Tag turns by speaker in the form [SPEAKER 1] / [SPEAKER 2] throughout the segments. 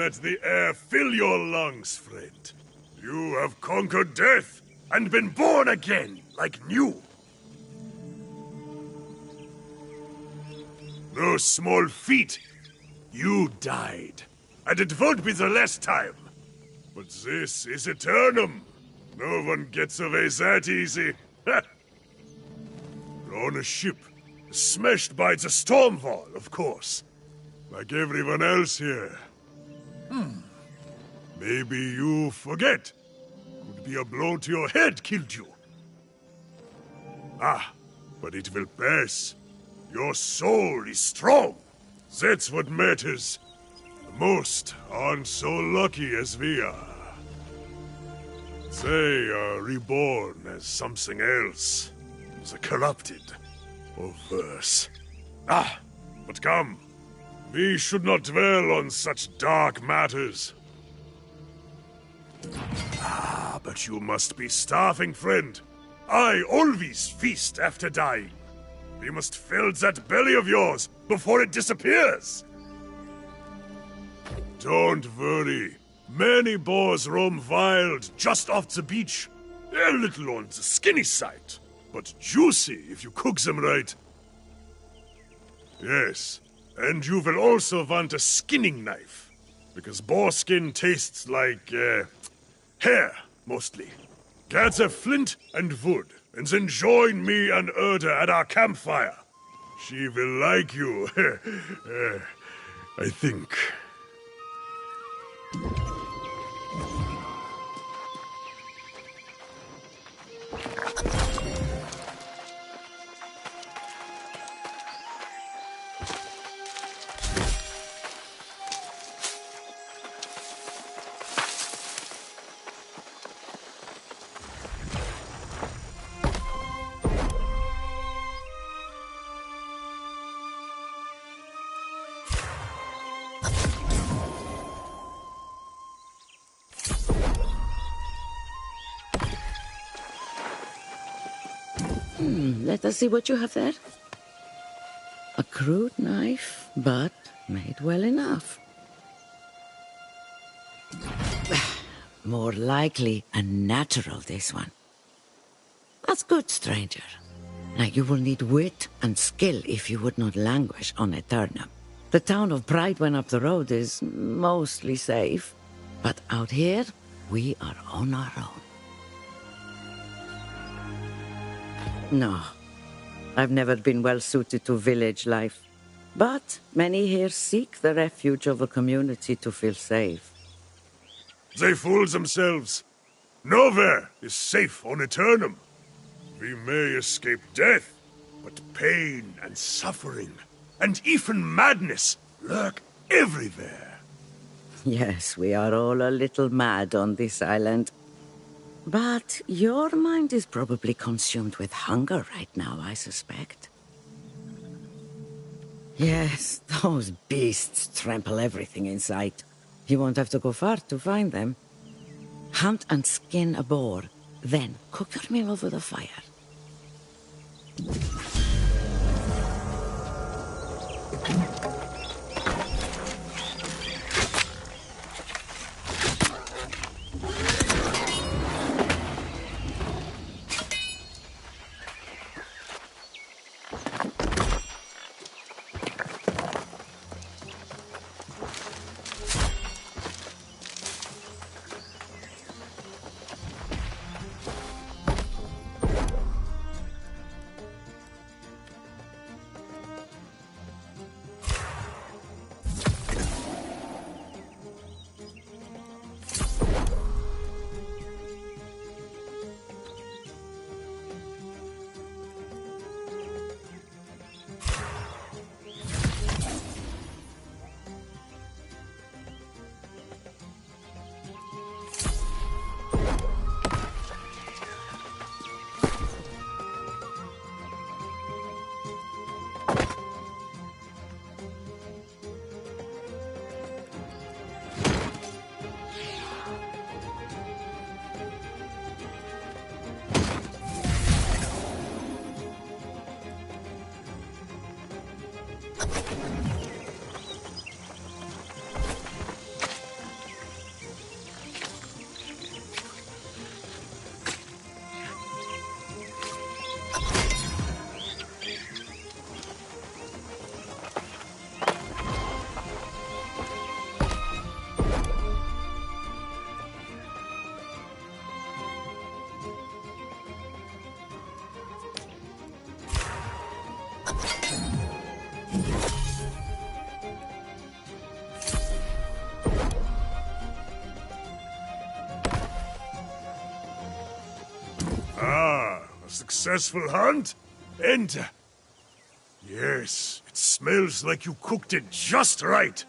[SPEAKER 1] let the air fill your lungs, friend. You have conquered death and been born again, like new. No small feat. You died, and it won't be the last time. But this is Aeternum. No one gets away that easy. You're on a ship, smashed by the storm wall, of course. Like everyone else here. Maybe you forget. Could be a blow to your head killed you. But it will pass. Your soul is strong. That's what matters. Most aren't so lucky as we are. They are reborn as something else. The corrupted. Or worse. But come. We should not dwell on such dark matters. But you must be starving, friend. I always feast after dying. We must fill that belly of yours before it disappears. Don't worry. Many boars roam wild just off the beach. They're a little on the skinny side, but juicy if you cook them right. Yes, and you will also want a skinning knife, because boar skin tastes like, hair, mostly. Gather flint and wood, and then join me and Erda at our campfire. She will like you, I think.
[SPEAKER 2] Let us see what you have there. A crude knife, but made well enough. More likely a natural, this one. That's good, stranger. Now you will need wit and skill if you would not languish on Aeternum. The town of Brightwen up the road is mostly safe, but out here, we are on our own. No, I've never been well suited to village life, but many here seek the refuge of a community to feel safe.
[SPEAKER 1] They fool themselves. Nowhere is safe on Aeternum. We may escape death, but pain and suffering, and even madness, lurk everywhere.
[SPEAKER 2] Yes, we are all a little mad on this island. But your mind is probably consumed with hunger right now, I suspect. Yes, those beasts trample everything in sight. You won't have to go far to find them. Hunt and skin a boar, then cook your meal over the fire.
[SPEAKER 1] successful hunt? Enter. Yes, it smells like you cooked it just right.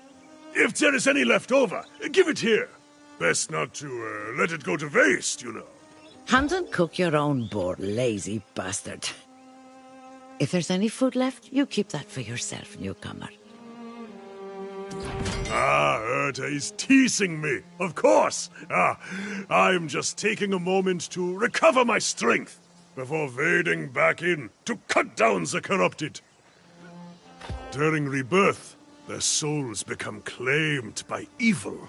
[SPEAKER 1] If there is any left over, give it here. Best not to let it go to waste, you know.
[SPEAKER 2] Hunt and cook your own boar, lazy bastard. If there's any food left, you keep that for yourself, newcomer.
[SPEAKER 1] Ah, Erta is teasing me, of course. I'm just taking a moment to recover my strength before wading back in to cut down the corrupted. During rebirth, their souls become claimed by evil.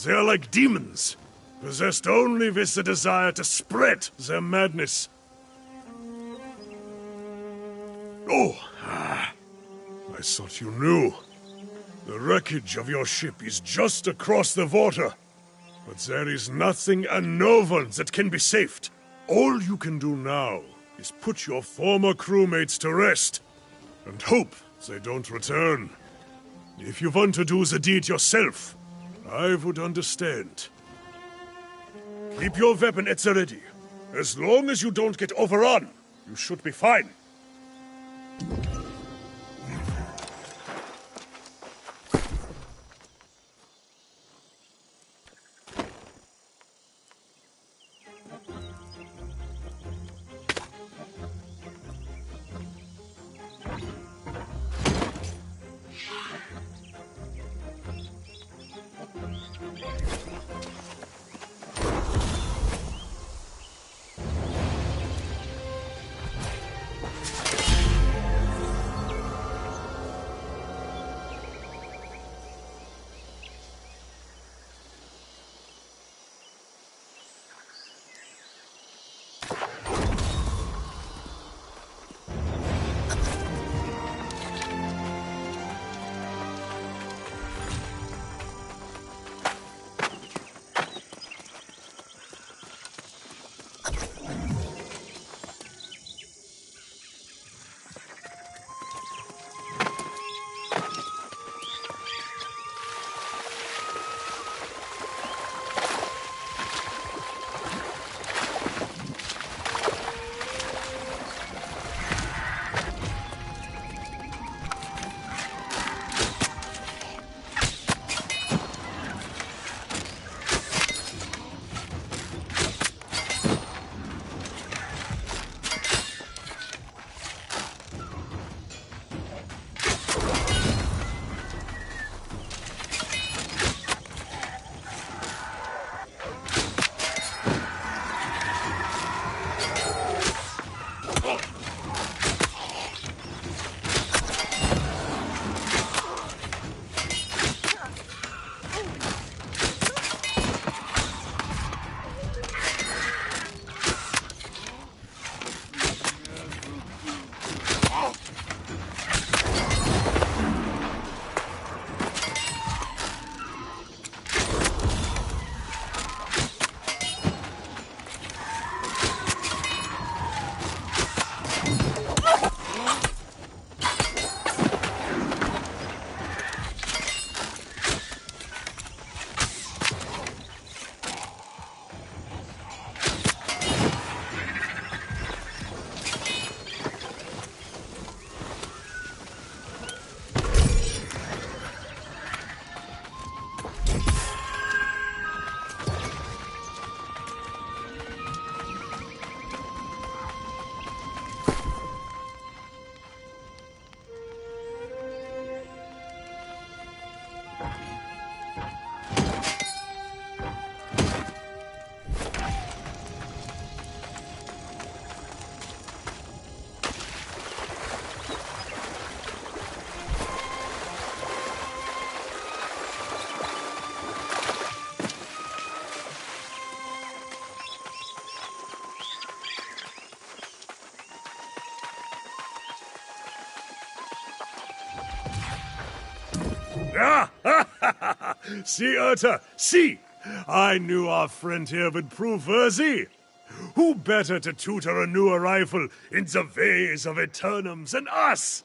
[SPEAKER 1] They are like demons, possessed only with the desire to spread their madness. Oh, I thought you knew. The wreckage of your ship is just across the water. But there is nothing and no one that can be saved. All you can do now is put your former crewmates to rest and hope they don't return. If you want to do the deed yourself, I would understand. Keep your weapon at the ready. As long as you don't get overrun, you should be fine. Ah! See, Erta, see! I knew our friend here would prove worthy. Who better to tutor a new arrival in the ways of Aeternum than us?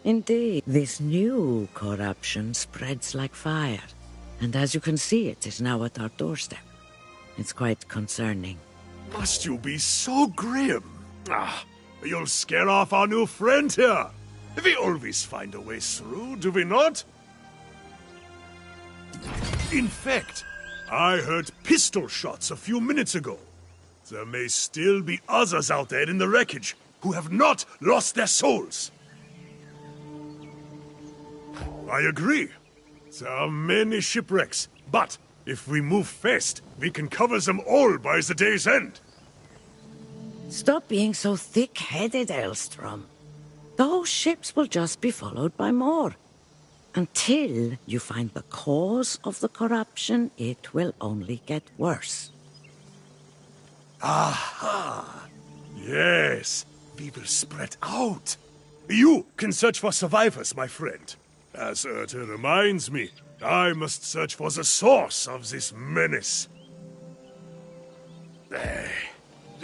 [SPEAKER 2] Indeed, this new corruption spreads like fire. And as you can see, it is now at our doorstep. It's quite concerning.
[SPEAKER 1] Must you be so grim? You'll scare off our new friend here. We always find a way through, do we not? In fact, I heard pistol shots a few minutes ago. There may still be others out there in the wreckage who have not lost their souls. I agree. There are many shipwrecks, but if we move fast, we can cover them all by the day's end.
[SPEAKER 2] Stop being so thick-headed, Elstrom. Those ships will just be followed by more. Until you find the cause of the corruption, it will only get worse.
[SPEAKER 1] Aha! Yes, we will spread out. You can search for survivors, my friend. As it reminds me, I must search for the source of this menace.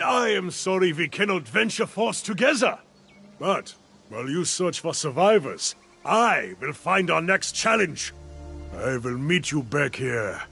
[SPEAKER 1] I am sorry we cannot venture forth together. But while you search for survivors, I will find our next challenge. I will meet you back here.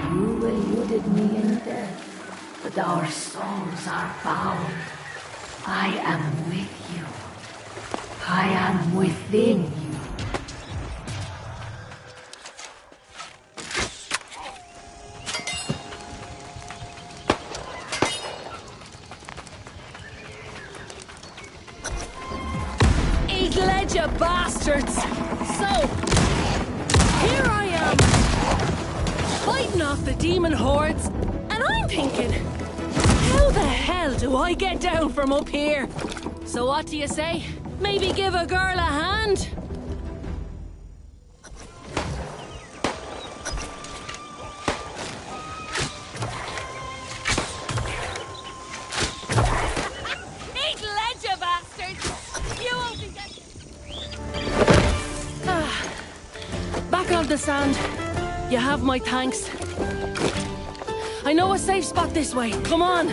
[SPEAKER 3] You eluded me in death, but our souls are bound. I am with you. I am within you.
[SPEAKER 4] Eat ledger, bastards! So, here I am, fighting off the demon hordes, and I'm thinking, how the hell do I get down from up here? So what do you say? Maybe give a girl a hand? Eat ledger, bastards! You won't be back on the sand. You have my thanks. I know a safe spot this way. Come on!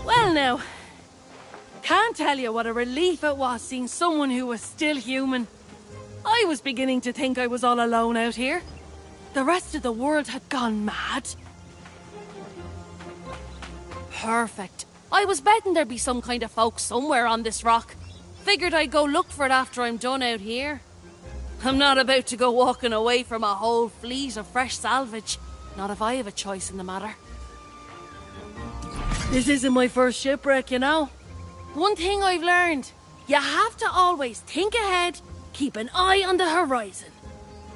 [SPEAKER 4] Well now, can't tell you what a relief it was seeing someone who was still human. I was beginning to think I was all alone out here. The rest of the world had gone mad. Perfect. I was betting there'd be some kind of folk somewhere on this rock. Figured I'd go look for it after I'm done out here. I'm not about to go walking away from a whole fleet of fresh salvage. Not if I have a choice in the matter. This isn't my first shipwreck, you know. One thing I've learned, you have to always think ahead, keep an eye on the horizon.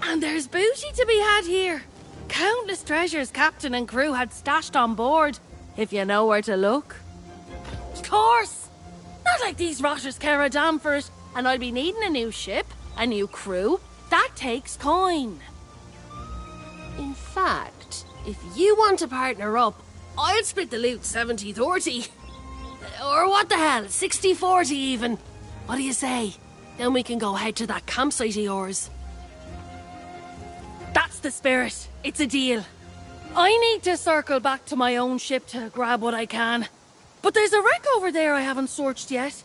[SPEAKER 4] And there's booty to be had here. Countless treasures captain and crew had stashed on board, if you know where to look. Of course! Not like these rotters care a damn for it, and I'll be needing a new ship, a new crew. The That takes coin. In fact, if you want to partner up, I'll split the loot 70-30. Or what the hell, 60-40 even. What do you say? Then we can go head to that campsite of yours. That's the spirit. It's a deal. I need to circle back to my own ship to grab what I can. But there's a wreck over there I haven't searched yet.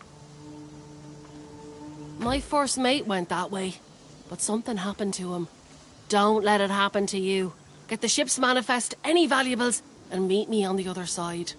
[SPEAKER 4] My first mate went that way, but something happened to him. Don't let it happen to you. Get the ship's manifest, any valuables, and meet me on the other side.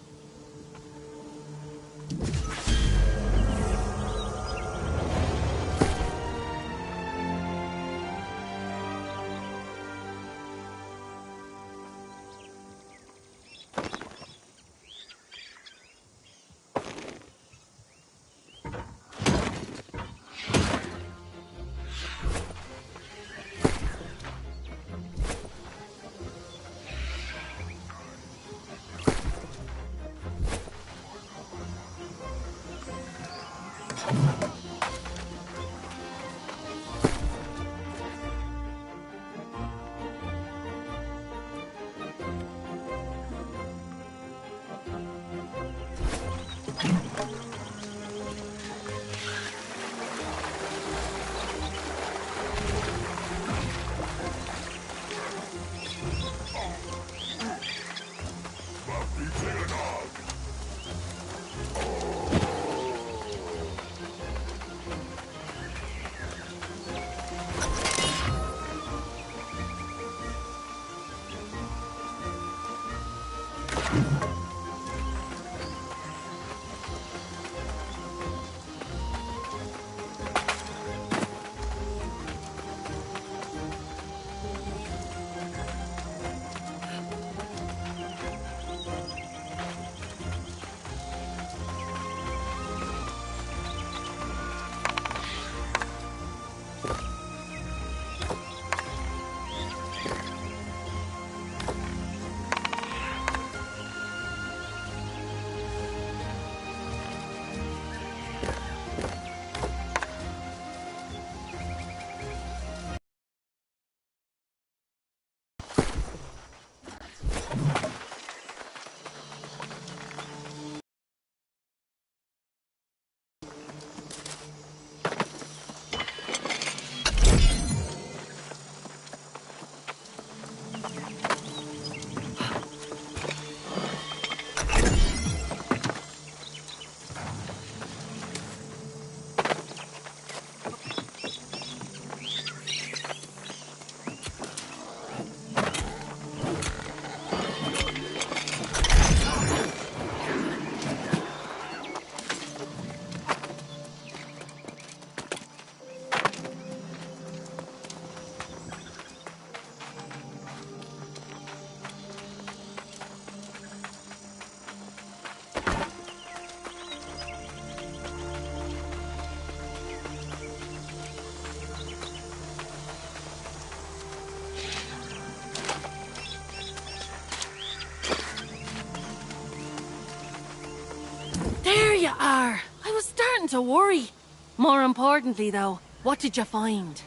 [SPEAKER 4] There you are. I was starting to worry. More importantly, though, what did you find?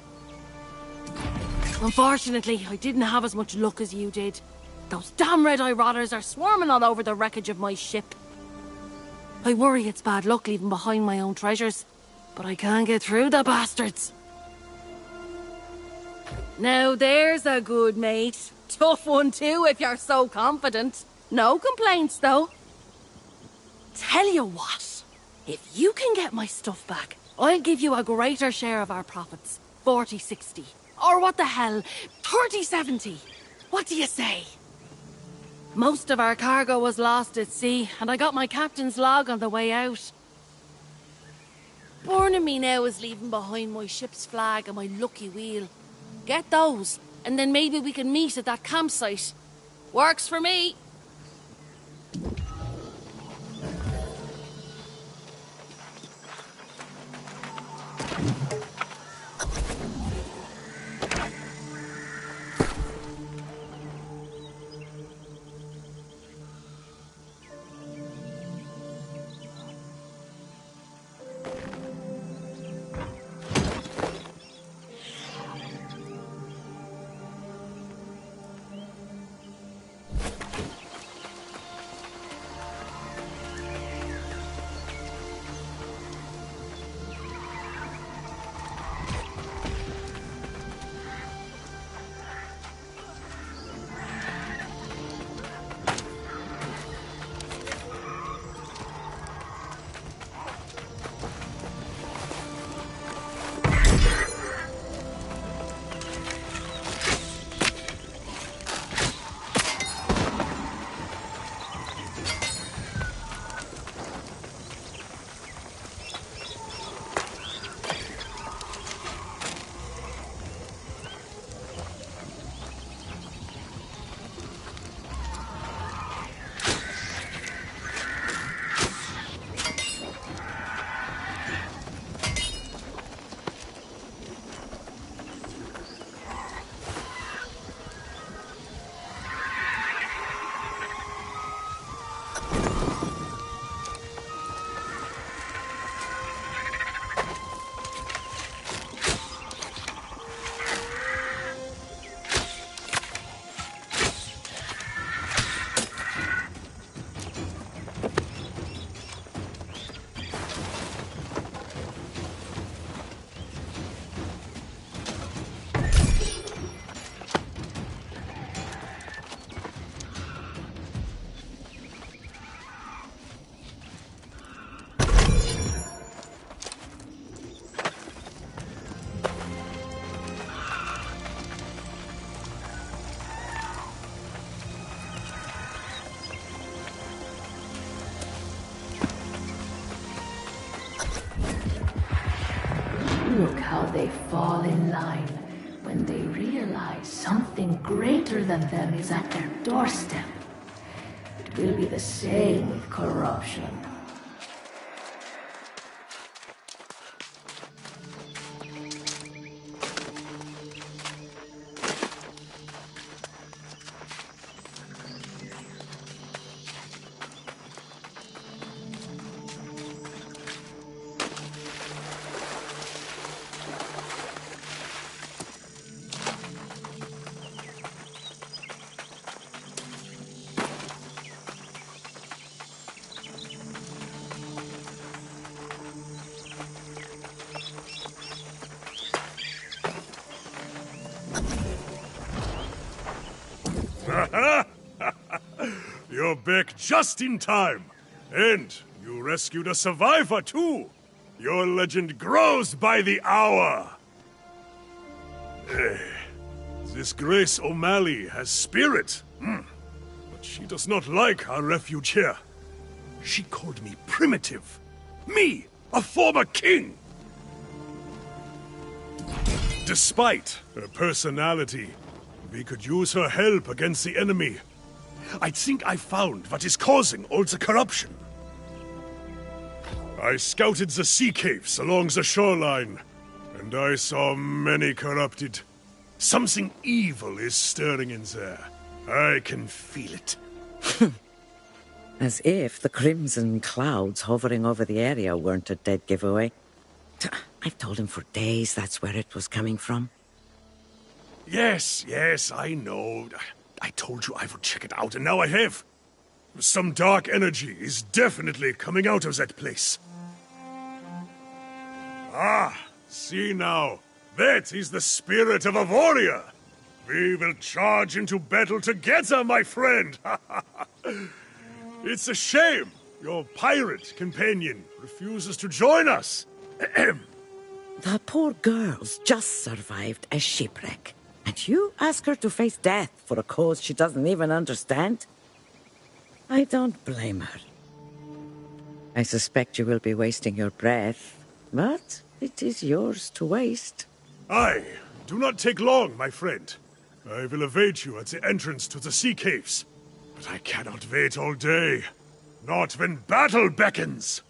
[SPEAKER 4] Unfortunately, I didn't have as much luck as you did. Those damn red-eye rotters are swarming all over the wreckage of my ship. I worry it's bad luck leaving behind my own treasures, but I can't get through the bastards. Now there's a good mate. Tough one too, if you're so confident. No complaints, though. Tell you what, if you can get my stuff back, I'll give you a greater share of our profits. 40-60. Or what the hell, 30-70. What do you say? Most of our cargo was lost at sea, and I got my captain's log on the way out. Burning me now is leaving behind my ship's flag and my lucky wheel. Get those, and then maybe we can meet at that campsite. Works for me.
[SPEAKER 3] Look how they fall in line when they realize something greater than them is at their doorstep. It will be the same with corruption.
[SPEAKER 1] You're back just in time. And you rescued a survivor, too. Your legend grows by the hour. This Grace O'Malley has spirit. But she does not like our refuge here. She called me primitive. Me, a former king. Despite her personality, we could use her help against the enemy. I think I found what is causing all the corruption. I scouted the sea caves along the shoreline, and I saw many corrupted. Something evil is stirring in there. I can feel it.
[SPEAKER 2] As if the crimson clouds hovering over the area weren't a dead giveaway. I've told him for days that's where it was coming from.
[SPEAKER 1] Yes, I know. I told you I would check it out, and now I have. Some dark energy is definitely coming out of that place. See now. That is the spirit of a warrior. We will charge into battle together, my friend. It's a shame your pirate companion refuses to join us.
[SPEAKER 2] The poor girl's just survived a shipwreck. And you ask her to face death for a cause she doesn't even understand? I don't blame her. I suspect you will be wasting your breath, but it is yours to waste.
[SPEAKER 1] Aye, do not take long, my friend. I will await you at the entrance to the sea caves. But I cannot wait all day. Not when battle beckons.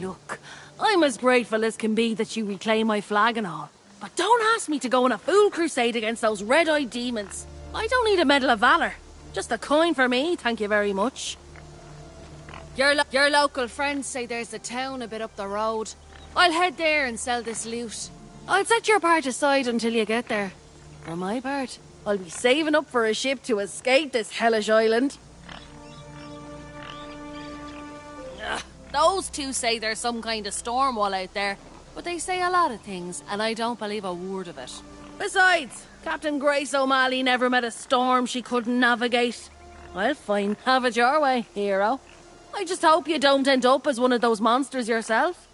[SPEAKER 4] Look, I'm as grateful as can be that you reclaim my flag and all. But don't ask me to go on a fool crusade against those red-eyed demons. I don't need a medal of valor. Just a coin for me, thank you very much.
[SPEAKER 5] Your local friends say there's a town a bit up the road. I'll head there and sell this loot.
[SPEAKER 4] I'll set your part aside until you get there. For my part, I'll be saving up for a ship to escape this hellish island.
[SPEAKER 5] Those two say there's some kind of storm wall out there, but they say a lot of things, and I don't believe a word of it.
[SPEAKER 4] Besides, Captain Grace O'Malley never met a storm she couldn't navigate. Well, fine, have it your way, hero. I just hope you don't end up as one of those monsters yourself.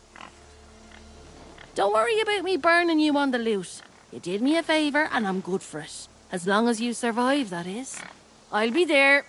[SPEAKER 4] Don't worry about me burning you on the loot. You did me a favour, and I'm good for it. As long as you survive, that is. I'll be there.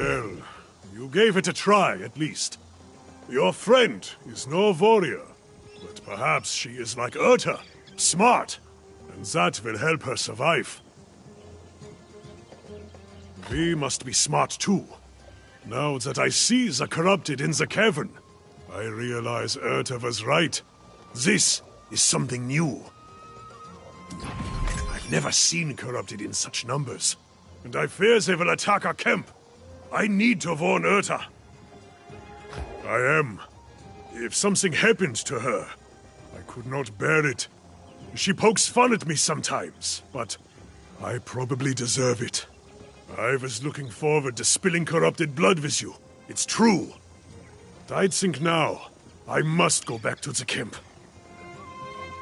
[SPEAKER 1] Well, you gave it a try, at least. Your friend is no warrior, but perhaps she is like Urta, smart, and that will help her survive. We must be smart too. Now that I see the corrupted in the cavern, I realize Urta was right. This is something new. I've never seen corrupted in such numbers, and I fear they will attack our camp. I need to warn Urta. I am. If something happened to her, I could not bear it. She pokes fun at me sometimes, but I probably deserve it. I was looking forward to spilling corrupted blood with you. It's true. But I'd think now, I must go back to the camp.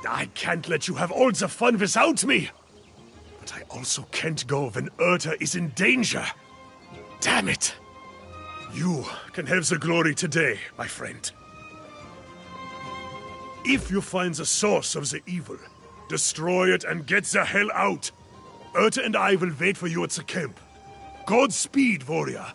[SPEAKER 1] I can't let you have all the fun without me. But I also can't go when Urta is in danger. Damn it! You can have the glory today, my friend. If you find the source of the evil, destroy it and get the hell out. Urta and I will wait for you at the camp. Godspeed, warrior.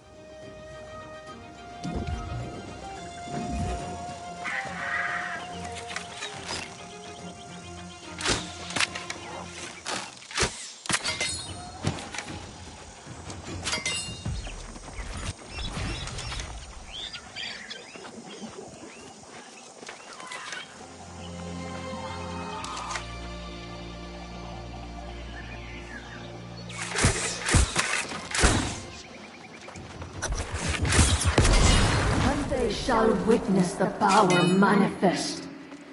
[SPEAKER 3] Shall witness the power manifest,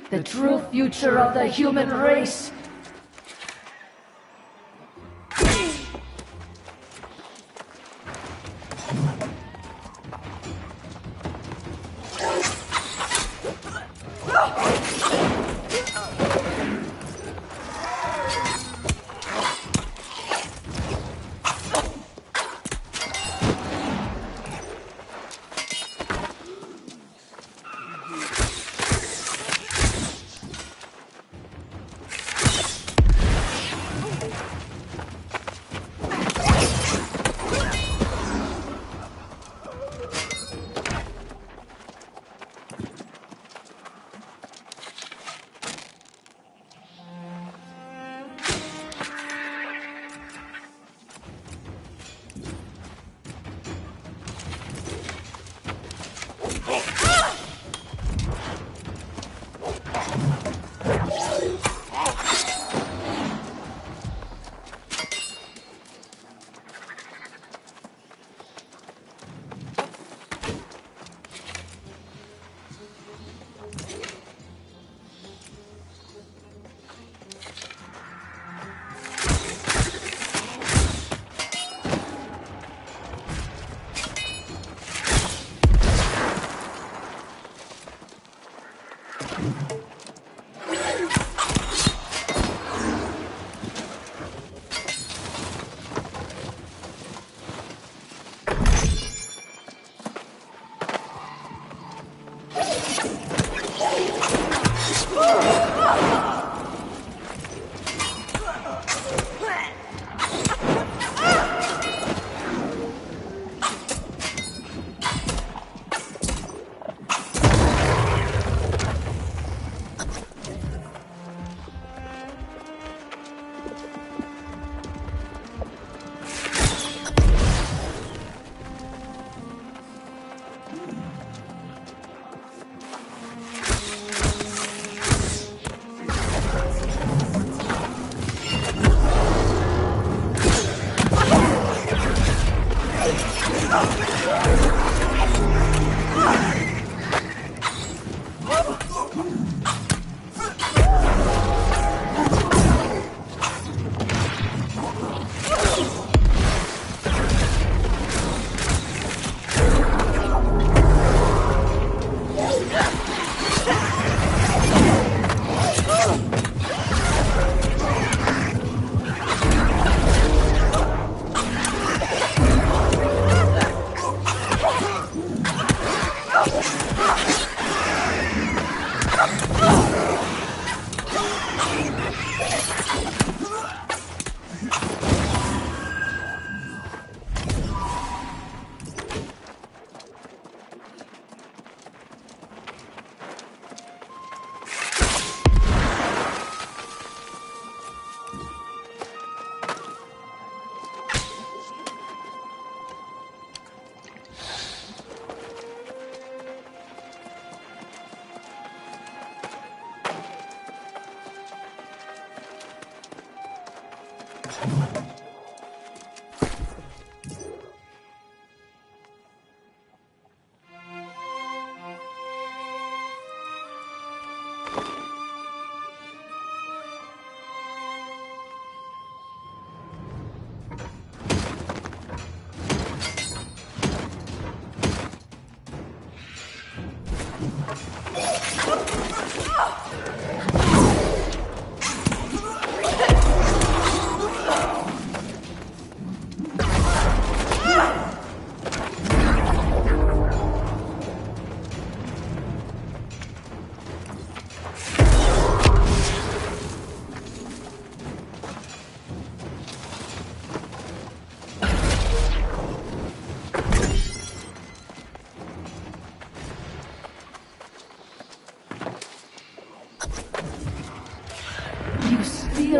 [SPEAKER 3] the true future of the human race.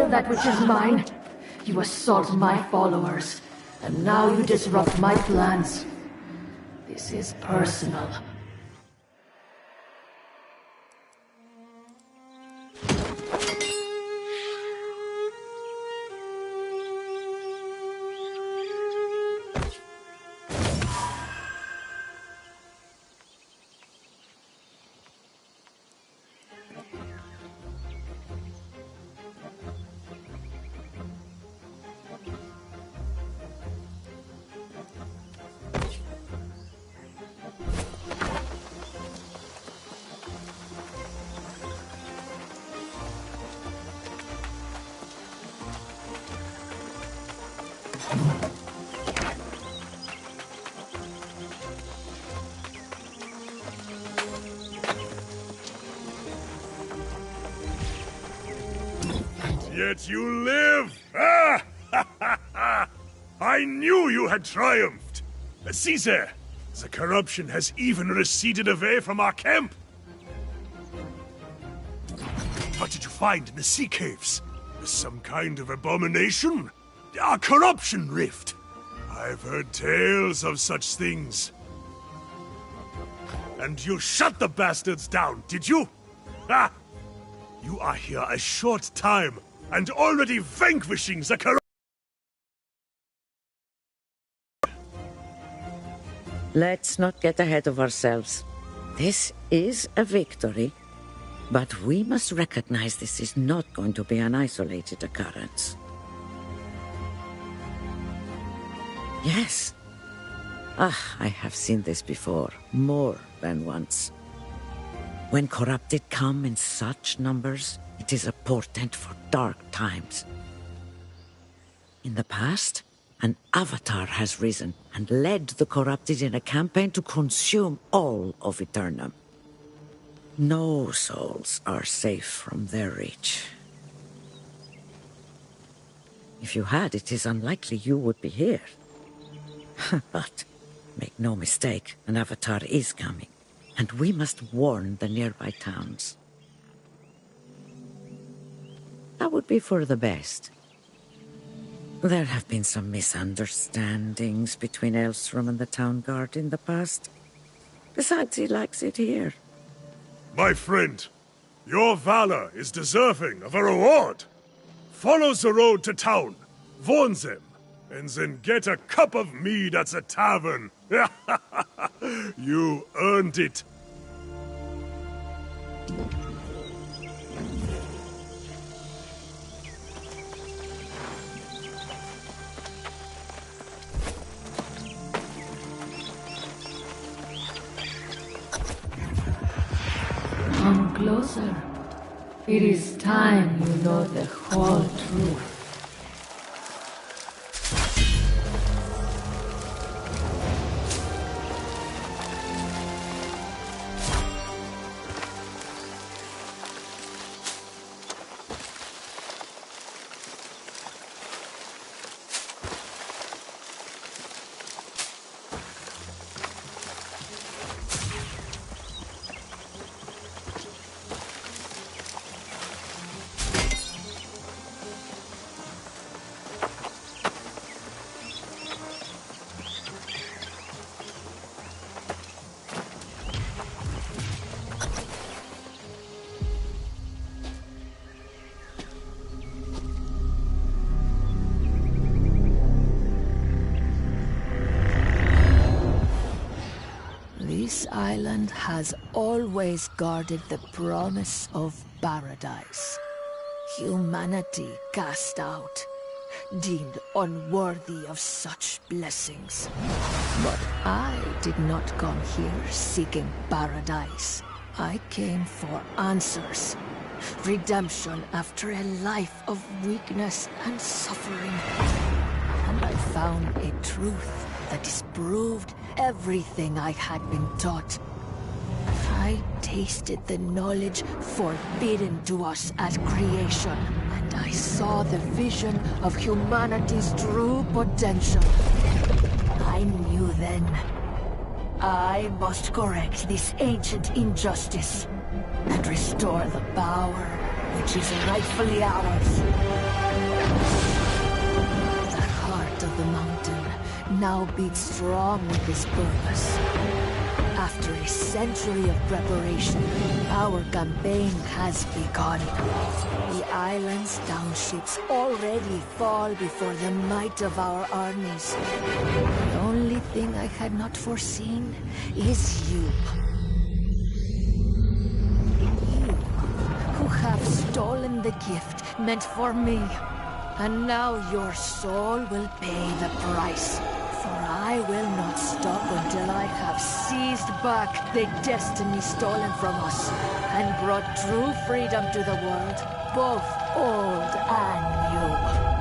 [SPEAKER 3] That which is mine. You assault my followers, and now you disrupt my plans. This is personal.
[SPEAKER 1] Yet you live! Ah! I knew you had triumphed! See there! The corruption has even receded away from our camp! What did you find in the sea caves? Some kind of abomination? A corruption rift? I've heard tales of such things. And you shut the bastards down, did you? Ha! You are here a short time, and already vanquishing the corruption.
[SPEAKER 2] Let's not get ahead of ourselves. This is a victory, but we must recognize this is not going to be an isolated occurrence. Yes. I have seen this before, more than once. When corrupted come in such numbers, it is a portent for dark times. In the past, an avatar has risen and led the corrupted in a campaign to consume all of Aeternum. No souls are safe from their reach. If you had, it is unlikely you would be here. But make no mistake, an avatar is coming, and we must warn the nearby towns. That would be for the best. There have been some misunderstandings between Elstrom and the town guard in the past. Besides, he likes it here.
[SPEAKER 1] My friend, your valor is deserving of a reward. Follow the road to town, warn them, and then get a cup of mead at the tavern. You earned it.
[SPEAKER 3] Come closer. It is time you know the whole truth. island has always guarded the promise of paradise. Humanity cast out, deemed unworthy of such blessings. But I did not come here seeking paradise. I came for answers. Redemption after a life of weakness and suffering. And I found a truth that disproved everything I had been taught. I tasted the knowledge forbidden to us at creation, and I saw the vision of humanity's true potential. I knew then, I must correct this ancient injustice and restore the power which is rightfully ours. The heart of the mountain now beats strong with this purpose. After a century of preparation, our campaign has begun. The island's townships already fall before the might of our armies. The only thing I had not foreseen is you. You, who have stolen the gift meant for me. And now your soul will pay the price. For I will not stop until I have seized back the destiny stolen from us and brought true freedom to the world, both old and new.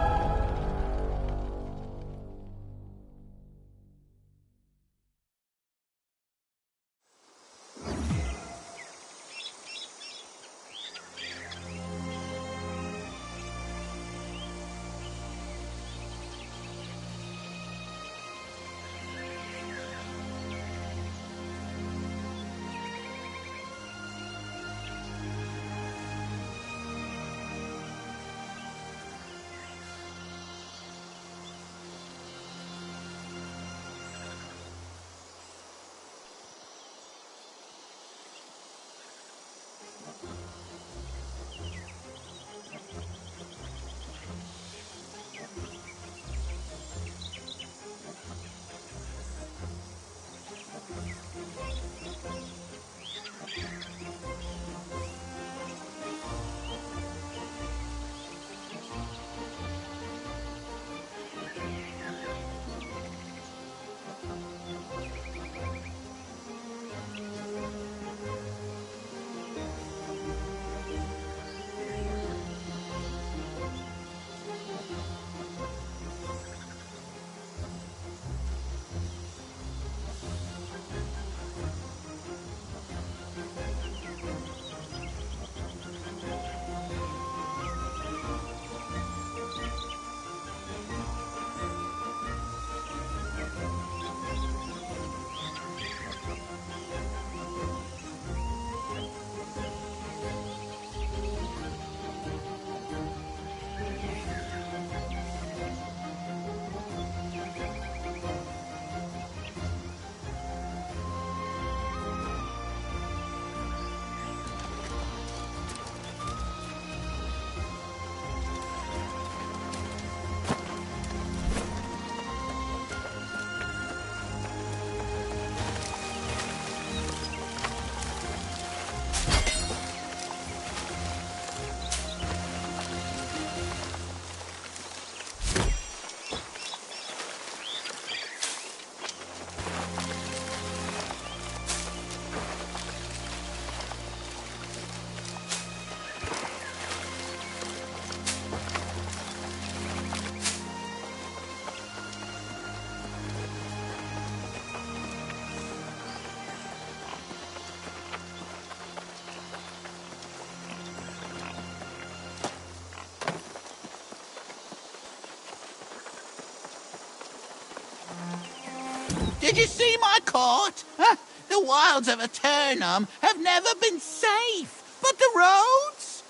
[SPEAKER 6] Did you see my court? Huh? The wilds of Aeternum have never been safe. But the roads?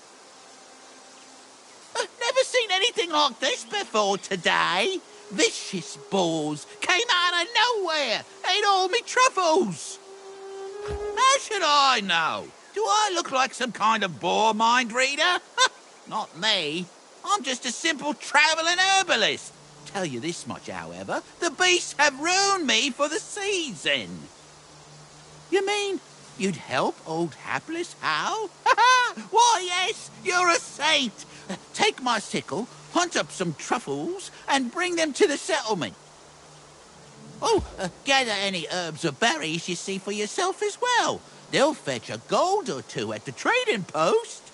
[SPEAKER 6] Never seen anything like this before today. Vicious boars came out of nowhere, ate all me truffles. How should I know? Do I look like some kind of boar mind reader? Not me. I'm just a simple travelling herbalist. Tell you this much, however, the beasts have ruined me for the season. You mean you'd help old hapless Hal? Why, yes, you're a saint. Take my sickle, hunt up some truffles, and bring them to the settlement. Oh, gather any herbs or berries you see for yourself as well. They'll fetch a gold or two at the trading post.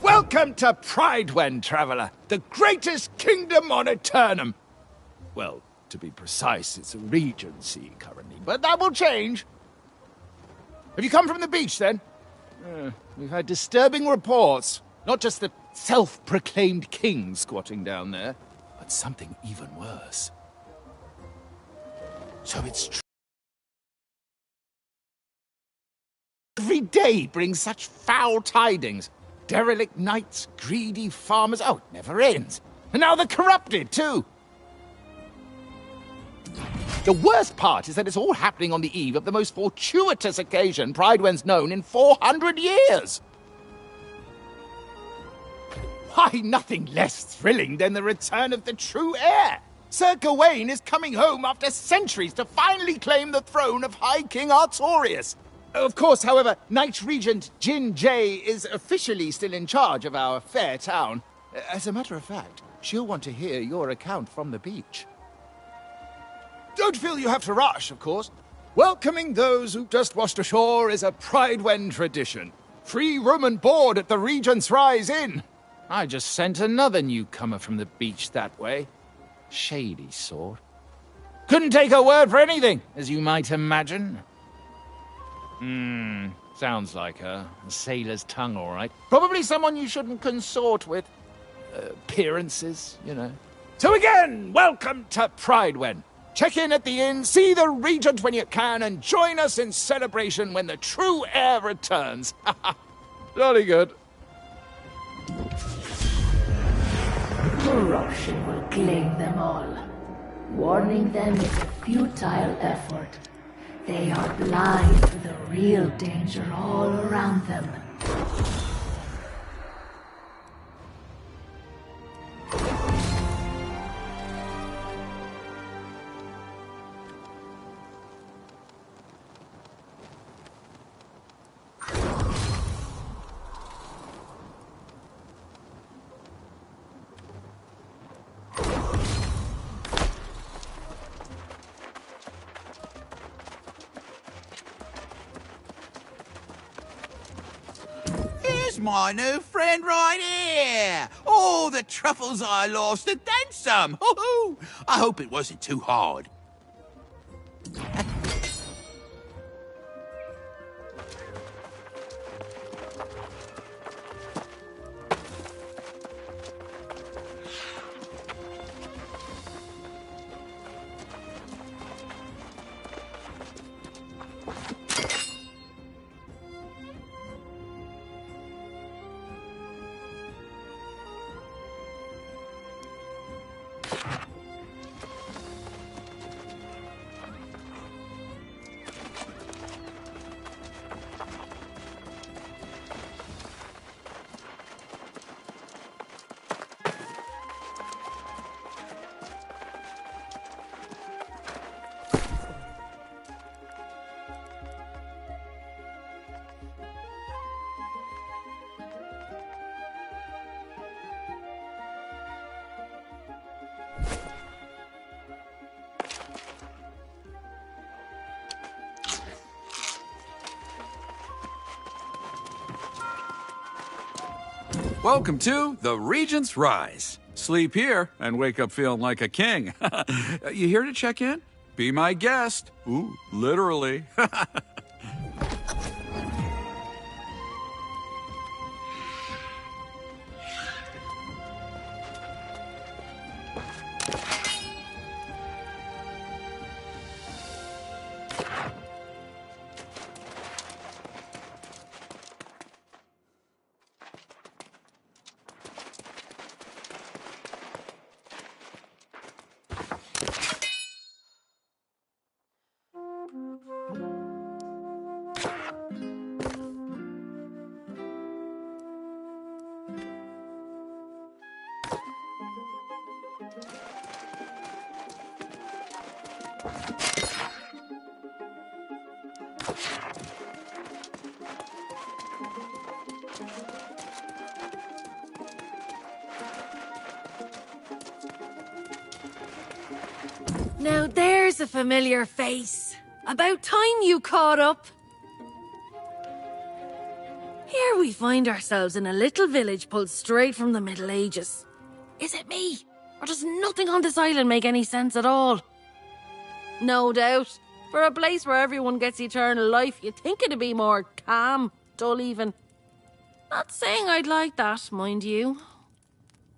[SPEAKER 7] Welcome to Pridewen, traveler, the greatest kingdom on Aeternum. Well, to be precise, it's a regency currently, but that will change. Have you come from the beach, then? We've had disturbing reports. Not just the self-proclaimed king squatting down there, but something even worse. So it's true. Every day brings such foul tidings. Derelict knights, greedy farmers. Oh, it never ends. And now the corrupted, too. The worst part is that it's all happening on the eve of the most fortuitous occasion Pridewen's known in 400 years. Why, nothing less thrilling than the return of the true heir. Sir Gawain is coming home after centuries to finally claim the throne of High King Artorias. Of course, however, Knight Regent Jin Jay is officially still in charge of our fair town. As a matter of fact, she'll want to hear your account from the beach. Don't feel you have to rush, of course. Welcoming those who've just washed ashore is a Pridewen tradition. Free room and board at the Regent's Rise Inn. I just sent another newcomer from the beach that way. Shady sort. Couldn't take a word for anything, as you might imagine. Sounds like her. A sailor's tongue, all right. Probably someone you shouldn't consort with. Appearances, you know. So again, welcome to Pridewen. Check in at the inn, see the Regent when you can, and join us in celebration when the true heir returns. Jolly good.
[SPEAKER 3] Corruption will claim them all. Warning them is a futile effort. They are blind to the real danger all around them.
[SPEAKER 6] My new friend right here! All the truffles I lost and then some! Hoo-hoo! I hope it wasn't too hard.
[SPEAKER 8] Welcome to the Regent's Rise. Sleep here and wake up feeling like a king. You here to check in? Be my guest. Ooh, literally.
[SPEAKER 4] Now there's a familiar face. About time you caught up. Here we find ourselves in a little village pulled straight from the Middle Ages. Is it me? Or does nothing on this island make any sense at all? No doubt. For a place where everyone gets eternal life, you'd think it'd be more calm, dull even. Not saying I'd like that, mind you.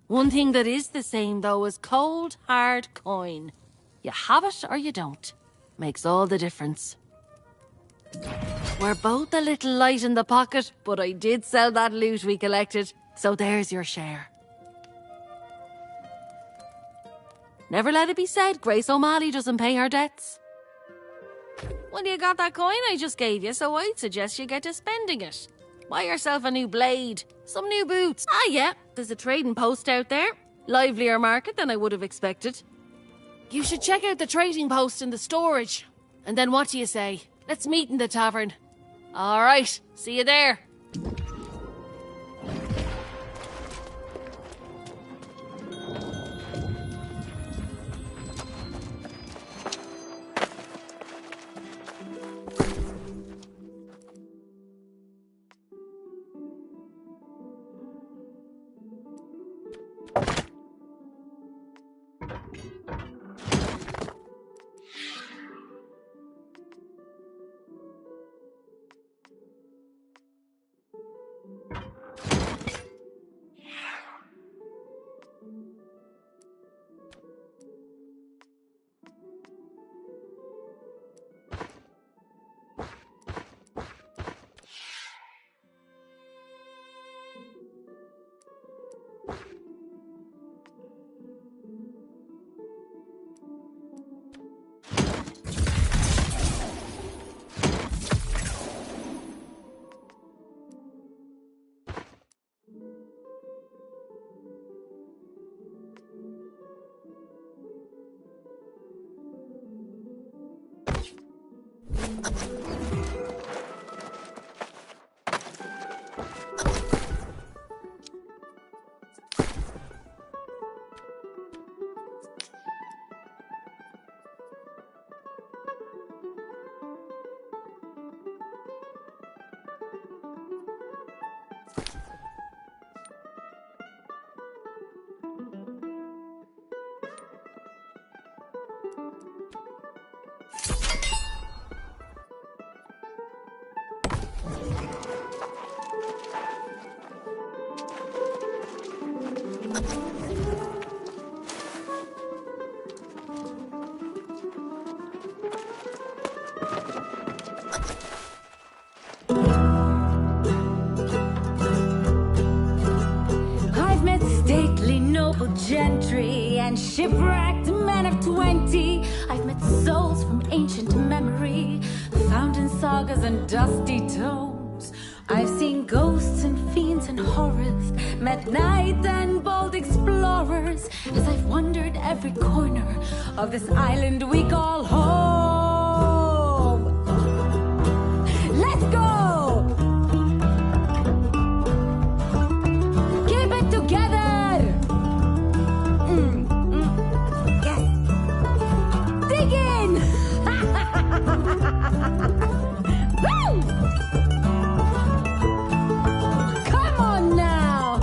[SPEAKER 4] One thing that is the same, though, is cold, hard coin. You have it or you don't. Makes all the difference. We're both a little light in the pocket, but I did sell that loot we collected, so there's your share.
[SPEAKER 5] Never let it be said Grace O'Malley doesn't pay her debts. Well, you got that coin I just gave you, so I'd suggest you get to spending it. Buy yourself a new blade, some new boots. Ah, yeah, there's a trading post out there. Livelier market than I would have expected. You should check out the trading post in the storage. And then what do you say? Let's meet in the tavern. All right, see you there.
[SPEAKER 9] Gentry and shipwrecked men of 20. I've met souls from ancient memory, found in sagas and dusty tomes. I've seen ghosts and fiends and horrors, met knights and bold explorers, as I've wandered every corner of this island we call home. Let's go! Keep it together! Come on now!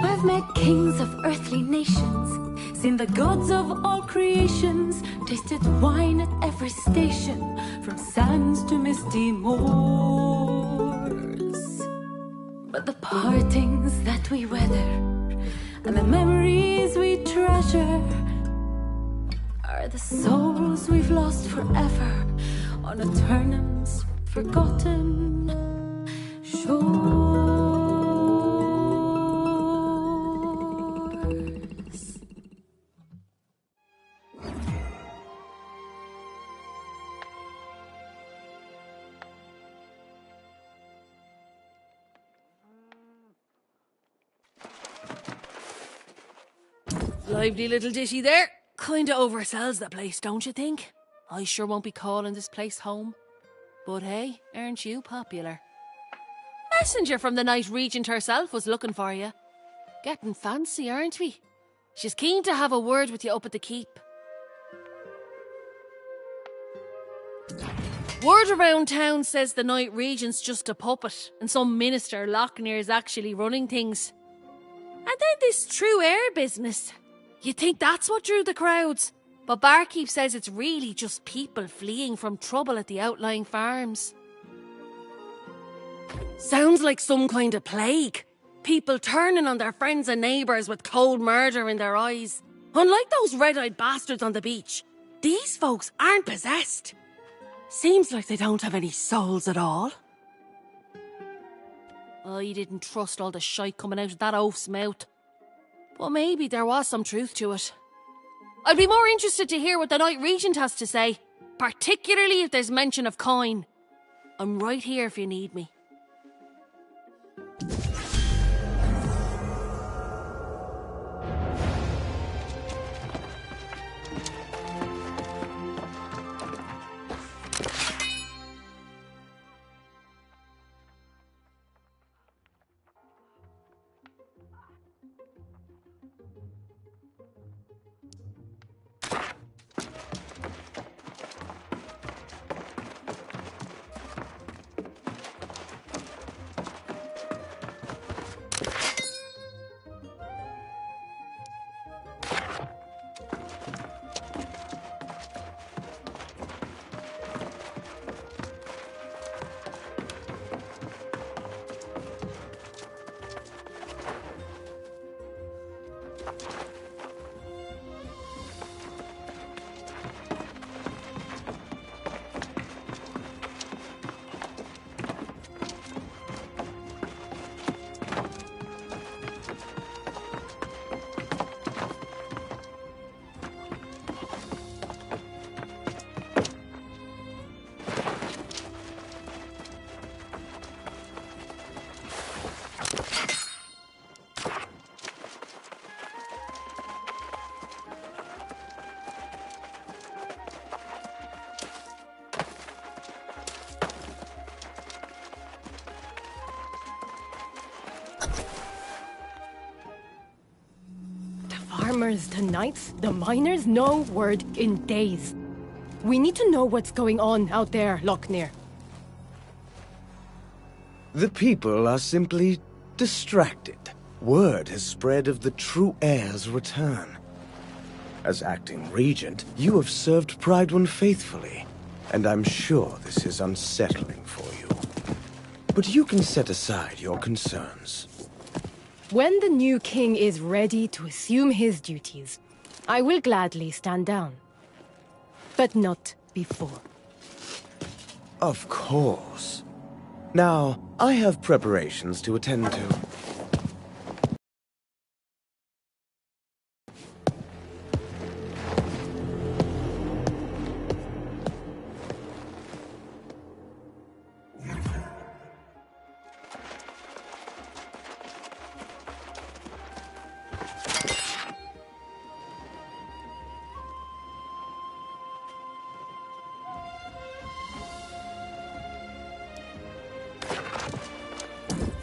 [SPEAKER 9] I've met kings of earthly nations, seen the gods of all creations, tasted wine at every station, from sands to misty moors. But the partings that we weather and the memories we treasure are the souls we've lost forever on Aeternum's forgotten shores.
[SPEAKER 5] Lively little ditty there. Kinda oversells the place, don't you think? I sure won't be calling this place home. But hey, aren't you popular? Messenger from the Night Regent herself was looking for you. Getting fancy, aren't we? She's keen to have a word with you up at the keep. Word around town says the Night Regent's just a puppet, and some minister Lochnear's actually running things. And then this true air business. You'd think that's what drew the crowds, but Barkeep says it's really just people fleeing from trouble at the outlying farms. Sounds like some kind of plague. People turning on their friends and neighbours with cold murder in their eyes. Unlike those red-eyed bastards on the beach, these folks aren't possessed. Seems like they don't have any souls at all. I didn't trust all the shite coming out of that oaf's mouth. But maybe there was some truth to it. I'd be more interested to hear what the Night Regent has to say, particularly if there's mention of coin. I'm right here if you need me.
[SPEAKER 4] Farmers, the knights, the miners, no word in days. We need to know what's going on out there, Locknear.
[SPEAKER 10] The people are simply distracted. Word has spread of the true heir's return. As acting regent, you have served Pride faithfully, and I'm sure this is unsettling for you. But you can set aside your concerns.
[SPEAKER 4] When the new king is ready to assume his duties, I will gladly stand down. But not before.
[SPEAKER 10] Of course. Now, I have preparations to attend to.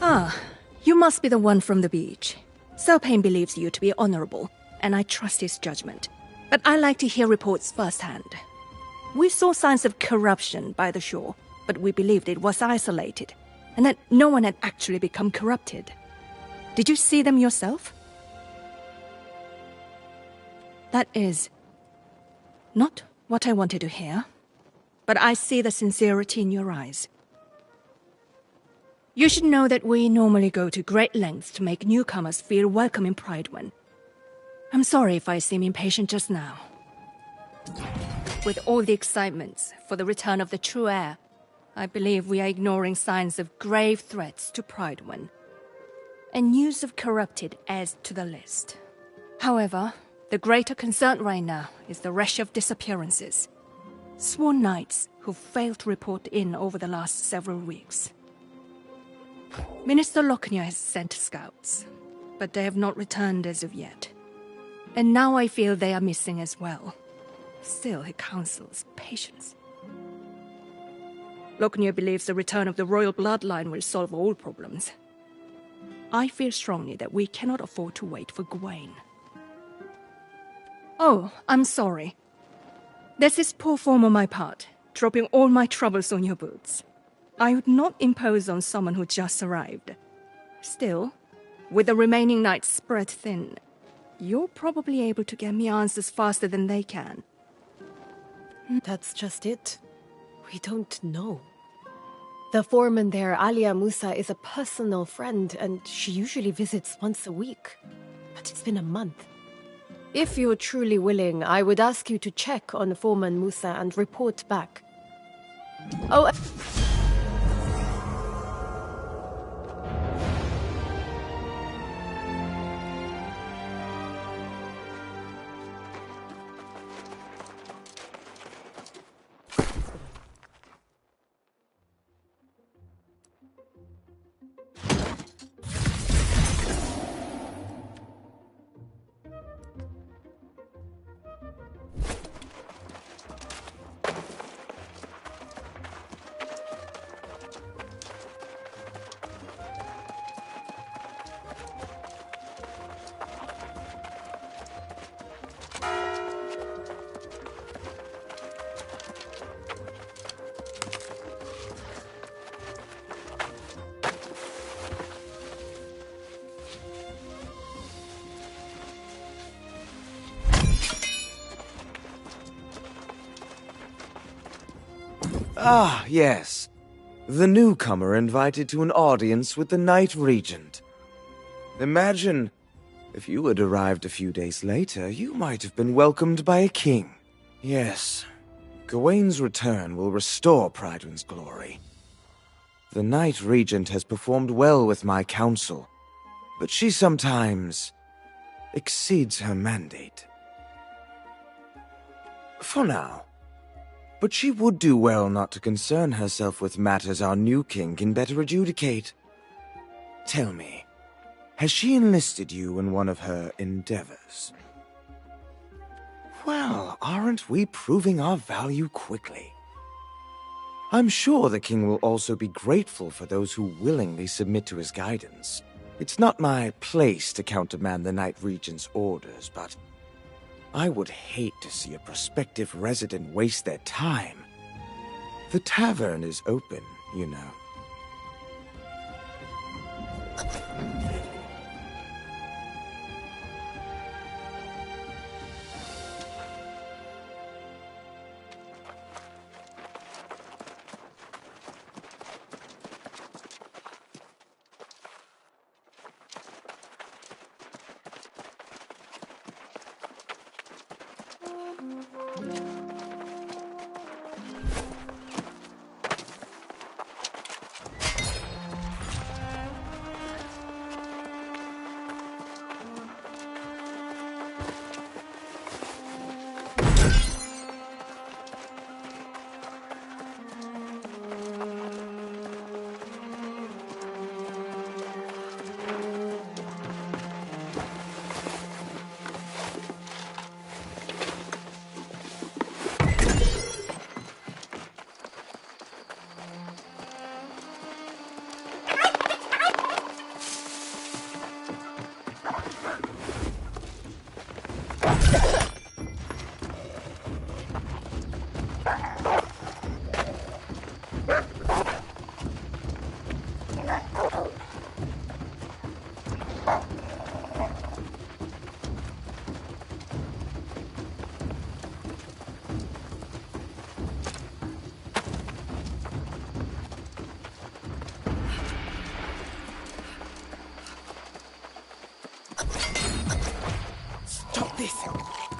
[SPEAKER 11] Ah, you must be the one from the beach. Serpane believes you to be honorable, and I trust his judgment. But I like to hear reports firsthand. We saw signs of corruption by the shore, but we believed it was isolated, and that no one had actually become corrupted. Did you see them yourself? That is not what I wanted to hear, but I see the sincerity in your eyes. You should know that we normally go to great lengths to make newcomers feel welcome in Pridewen. I'm sorry if I seem impatient just now. With all the excitements for the return of the true heir, I believe we are ignoring signs of grave threats to Pridewen. And news of corrupted adds to the list. However, the greater concern right now is the rush of disappearances. Sworn knights who failed to report in over the last several weeks. Minister Locknear has sent scouts, but they have not returned as of yet. And now I feel they are missing as well. Still, he counsels patience. Locknear believes the return of the royal bloodline will solve all problems. I feel strongly that we cannot afford to wait for Gawain. Oh, I'm sorry. There's this poor form on my part, dropping all my troubles on your boots. I would not impose on someone who just arrived. Still, with the remaining nights spread thin, you're probably able to get me answers faster than they can.
[SPEAKER 4] That's just it. We don't know. The foreman there, Alia Musa, is a personal friend, and she usually visits once a week. But it's been a month. If you're truly willing, I would ask you to check on Foreman Musa and report back. Oh,
[SPEAKER 10] Ah, yes. The newcomer invited to an audience with the Night Regent. Imagine, if you had arrived a few days later, you might have been welcomed by a king. Yes, Gawain's return will restore Prydwen's glory. The Night Regent has performed well with my council, but she sometimes exceeds her mandate. For now. But she would do well not to concern herself with matters our new king can better adjudicate. Tell me, has she enlisted you in one of her endeavors? Well, aren't we proving our value quickly? I'm sure the king will also be grateful for those who willingly submit to his guidance. It's not my place to countermand the Night Regent's orders, but I would hate to see a prospective resident waste their time. The tavern is open, you know.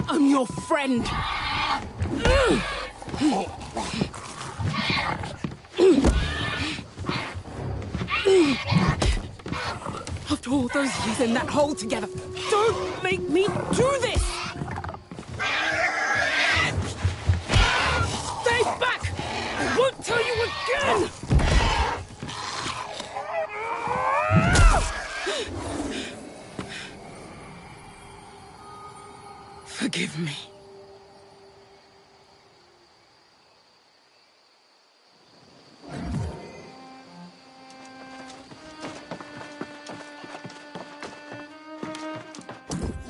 [SPEAKER 12] I'm your friend. After all those years in that hole together, don't make me do this! Stay back! I won't tell you again! Forgive me.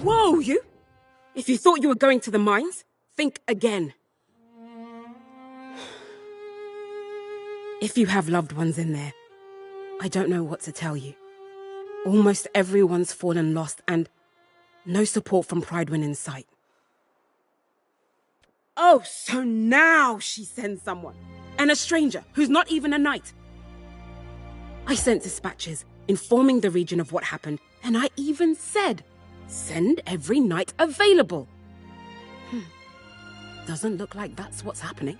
[SPEAKER 12] Whoa, you! If you thought you were going to the mines, think again. If you have loved ones in there, I don't know what to tell you. Almost everyone's fallen lost and no support from Prydwen in sight. Oh, so now she sends someone. And a stranger who's not even a knight. I sent dispatches informing the region of what happened, and I even said, send every knight available. Doesn't look like that's what's happening.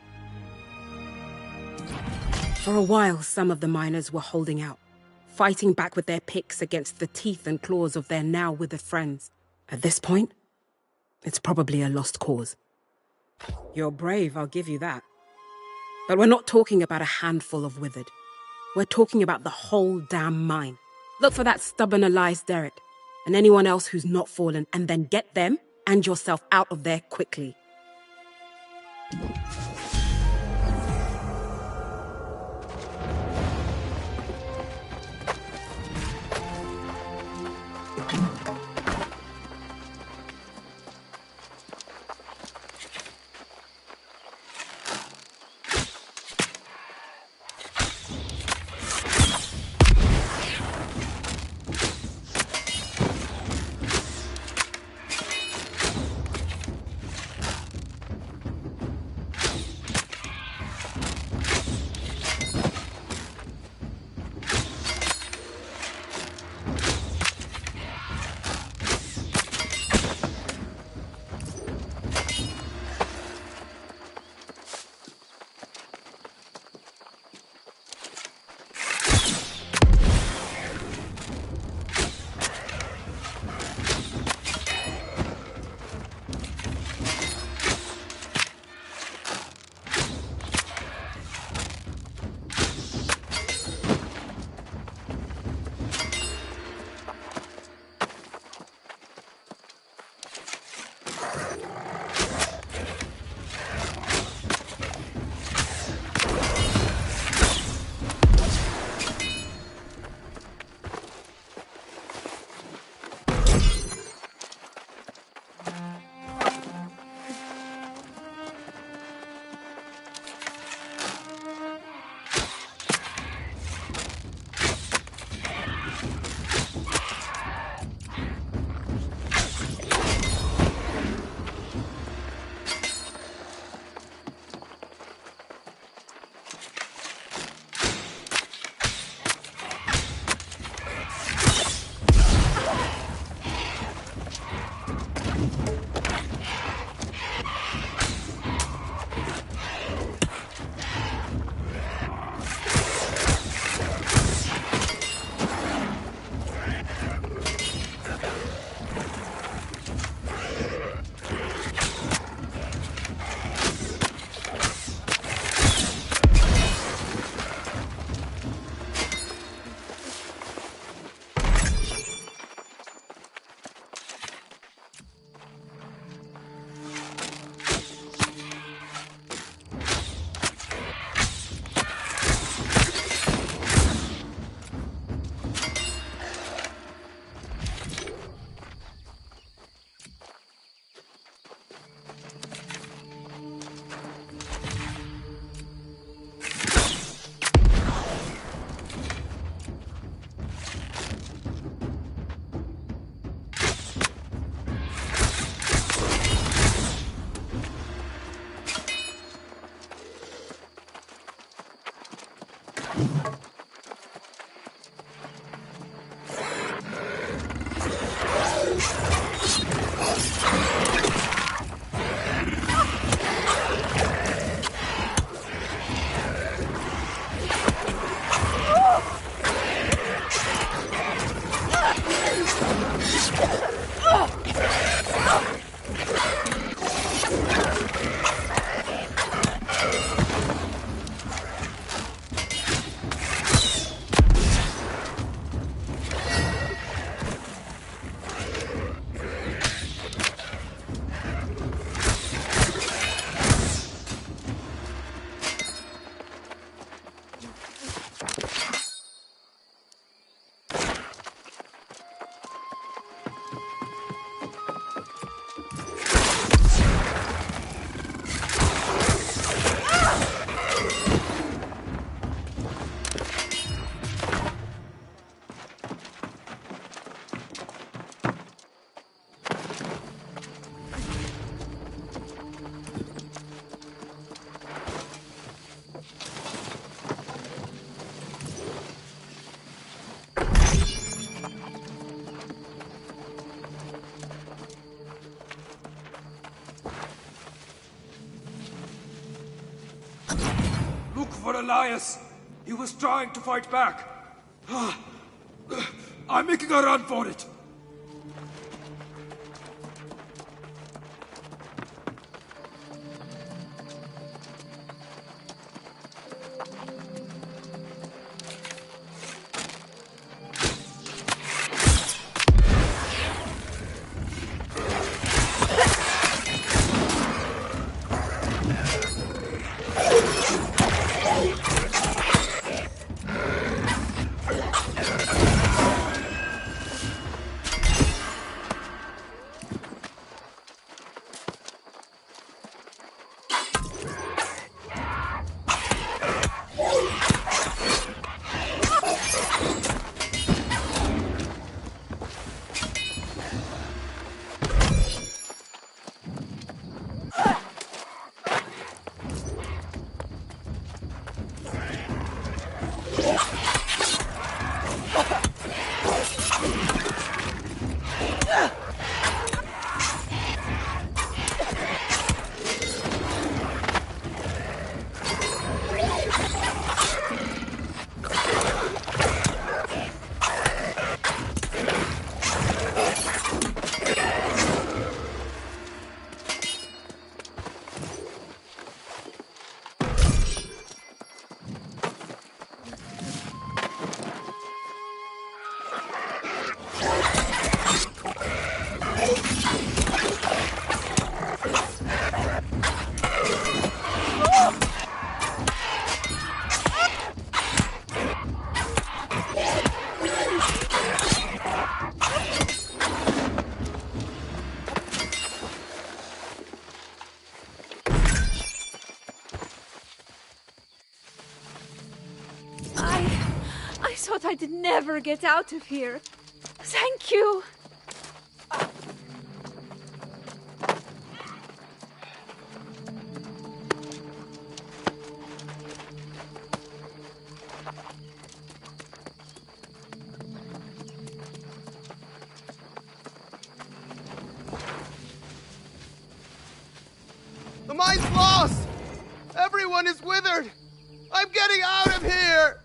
[SPEAKER 12] For a while, some of the miners were holding out, fighting back with their picks against the teeth and claws of their now withered friends. At this point, it's probably a lost cause. You're brave, I'll give you that. But we're not talking about a handful of withered. We're talking about the whole damn mine. Look for that stubborn Elias Derrick and anyone else who's not fallen, and then get them and yourself out of there quickly.
[SPEAKER 13] For Elias. He was trying to fight back. I'm making a run for it.
[SPEAKER 11] I'd never get out of here. Thank you.
[SPEAKER 14] The mine's lost! Everyone is withered! I'm getting out of here!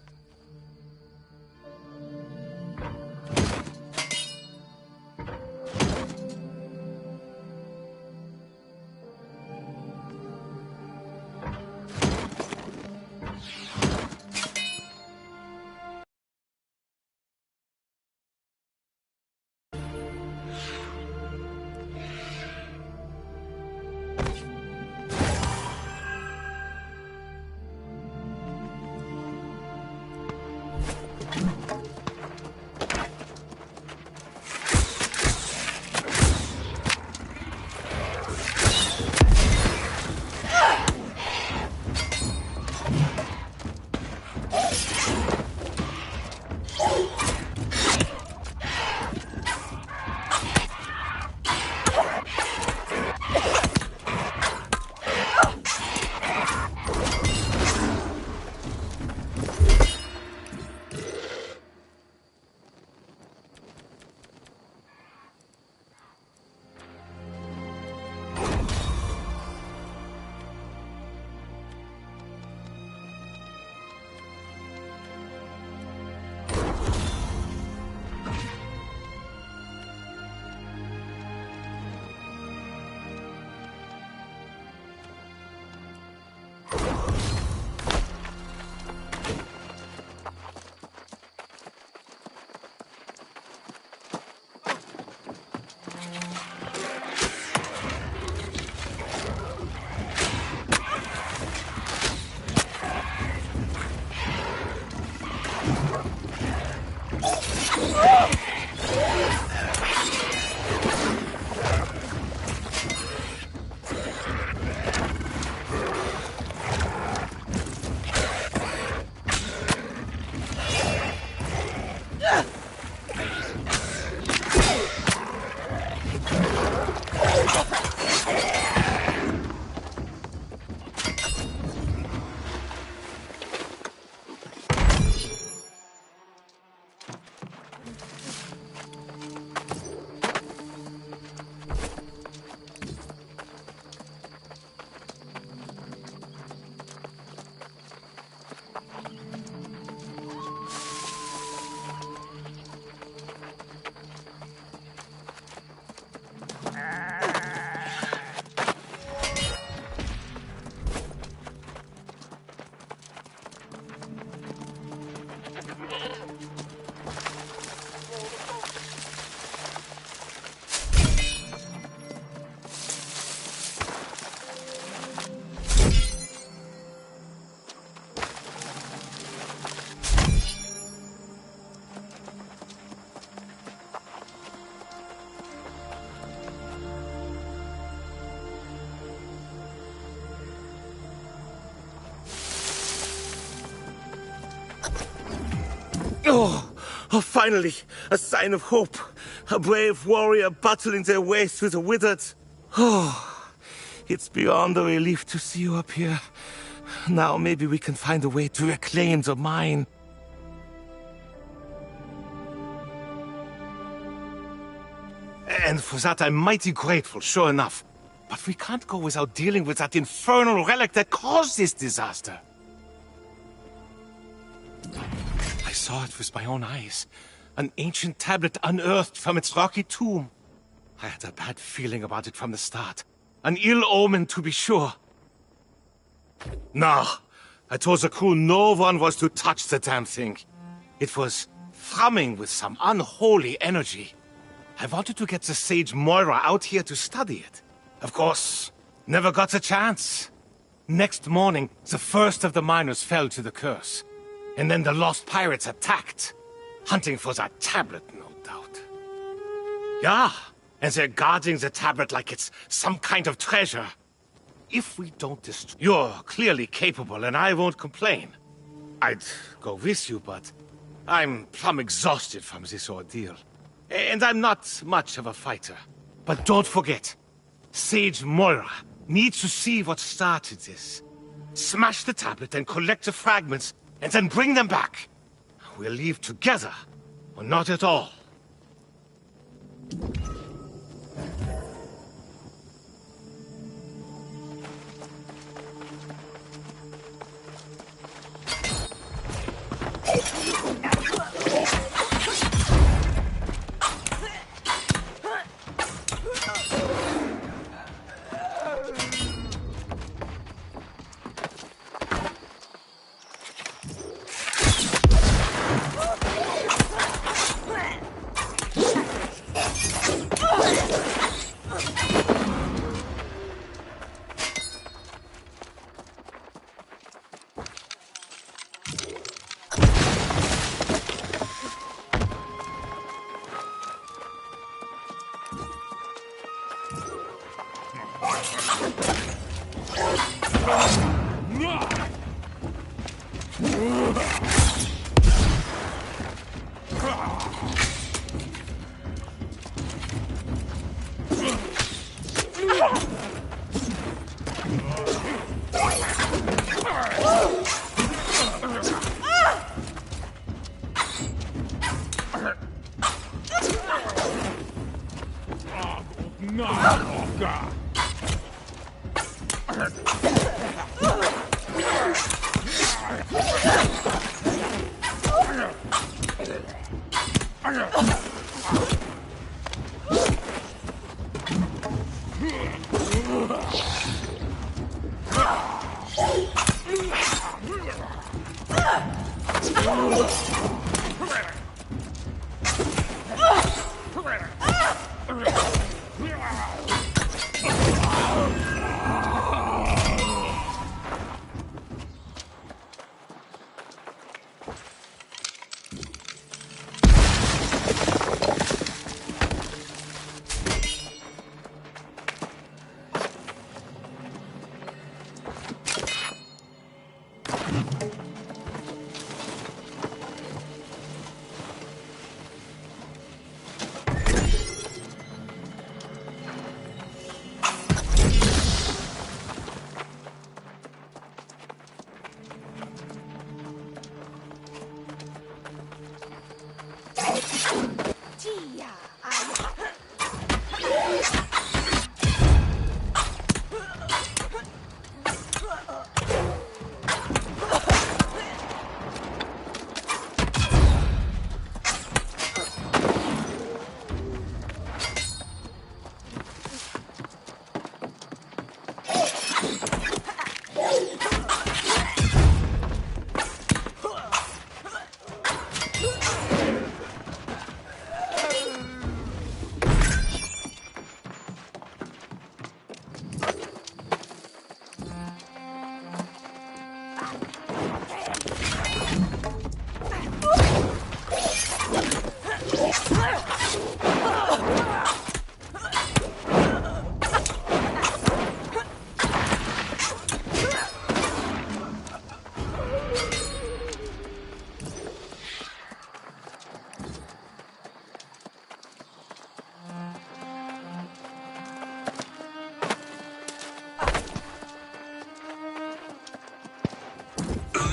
[SPEAKER 10] Oh, finally, a sign of hope. A brave warrior battling their way through the withered. Oh, it's beyond a relief to see you up here. Now maybe we can find a way to reclaim the mine. And for that I'm mighty grateful, sure enough. But we can't go without dealing with that infernal relic that caused this disaster. I saw it with my own eyes. An ancient tablet unearthed from its rocky tomb. I had a bad feeling about it from the start. An ill omen, to be sure. Nah, I told the crew no one was to touch the damn thing. It was thrumming with some unholy energy. I wanted to get the sage Moira out here to study it. Of course, never got the chance. Next morning, the first of the miners fell to the curse. And then the lost pirates attacked, hunting for that tablet, no doubt. Yeah, and they're guarding the tablet like it's some kind of treasure. If we don't destroy... You're clearly capable, and I won't complain. I'd go with you, but
[SPEAKER 15] I'm plumb exhausted from this ordeal. And I'm not much of a fighter. But don't forget, Sage Moira needs to see what started this. Smash the tablet and collect the fragments, and then bring them back. We'll leave together, or not at all.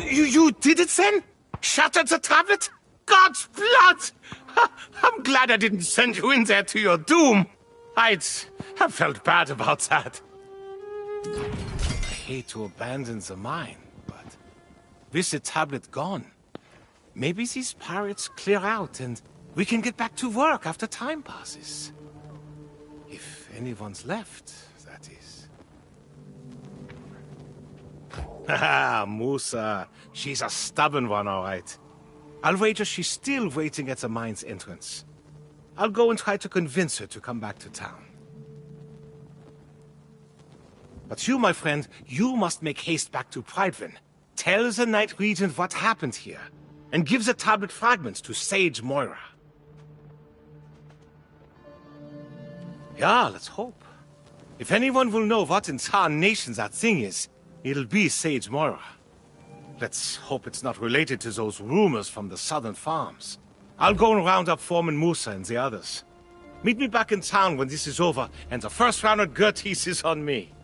[SPEAKER 15] You did it then? Shattered the tablet? God's blood! I'm glad I didn't send you in there to your doom. I've felt bad about that. I hate to abandon the mine, but with the tablet gone, maybe these pirates clear out and we can get back to work after time passes. If anyone's left, that is. Haha, Musa. She's a stubborn one, all right. I'll wager she's still waiting at the mine's entrance. I'll go and try to convince her to come back to town. But you, my friend, you must make haste back to Prydwen. Tell the Night Regent what happened here, and give the tablet fragments to Sage Moira. Yeah, let's hope. If anyone will know what in tarnation that thing is, it'll be Sage Moira. Let's hope it's not related to those rumors from the southern farms. I'll go and round up Foreman Musa and the others. Meet me back in town when this is over, and the first round of Gerties is on me.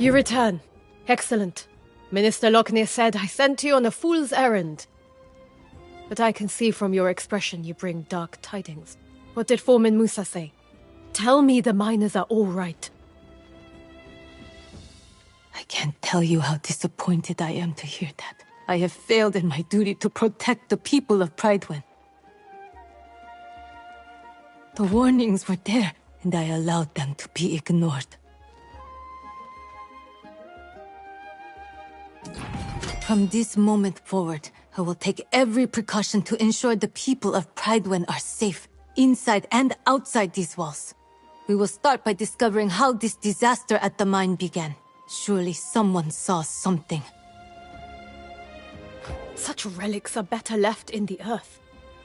[SPEAKER 16] You return. Excellent. Minister Lochner said I sent you on a fool's errand. But I can see from your expression you bring dark tidings. What did Foreman Musa say? Tell me the miners are all right.
[SPEAKER 3] I can't tell you how disappointed I am to hear that. I have failed in my duty to protect the people of Pridewind. The warnings were there, and I allowed them to be ignored. From this moment forward, I will take every precaution to ensure the people of Pridewind are safe, inside and outside these walls. We will start by discovering how this disaster at the mine began. Surely someone saw something.
[SPEAKER 16] Such relics are better left in the earth.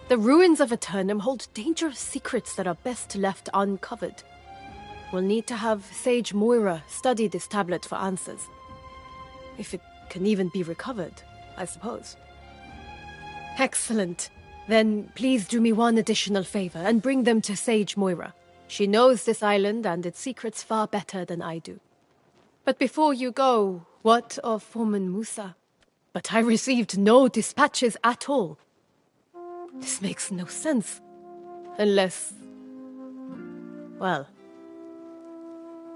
[SPEAKER 16] The ruins of Aeternum hold dangerous secrets that are best left uncovered. We'll need to have Sage Moira study this tablet for answers. If it can even be recovered, I suppose. Excellent. Then please do me one additional favor and bring them to Sage Moira. She knows this island and its secrets far better than I do. But before you go, what of Foreman Musa? But I received no dispatches at all. This makes no sense. Unless... well...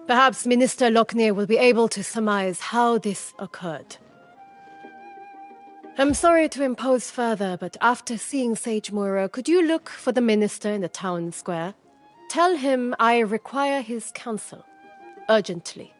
[SPEAKER 16] perhaps Minister Lochner will be able to surmise how this occurred. I'm sorry to impose further, but after seeing Sage Moira, could you look for the minister in the town square? Tell him I require his counsel. Urgently.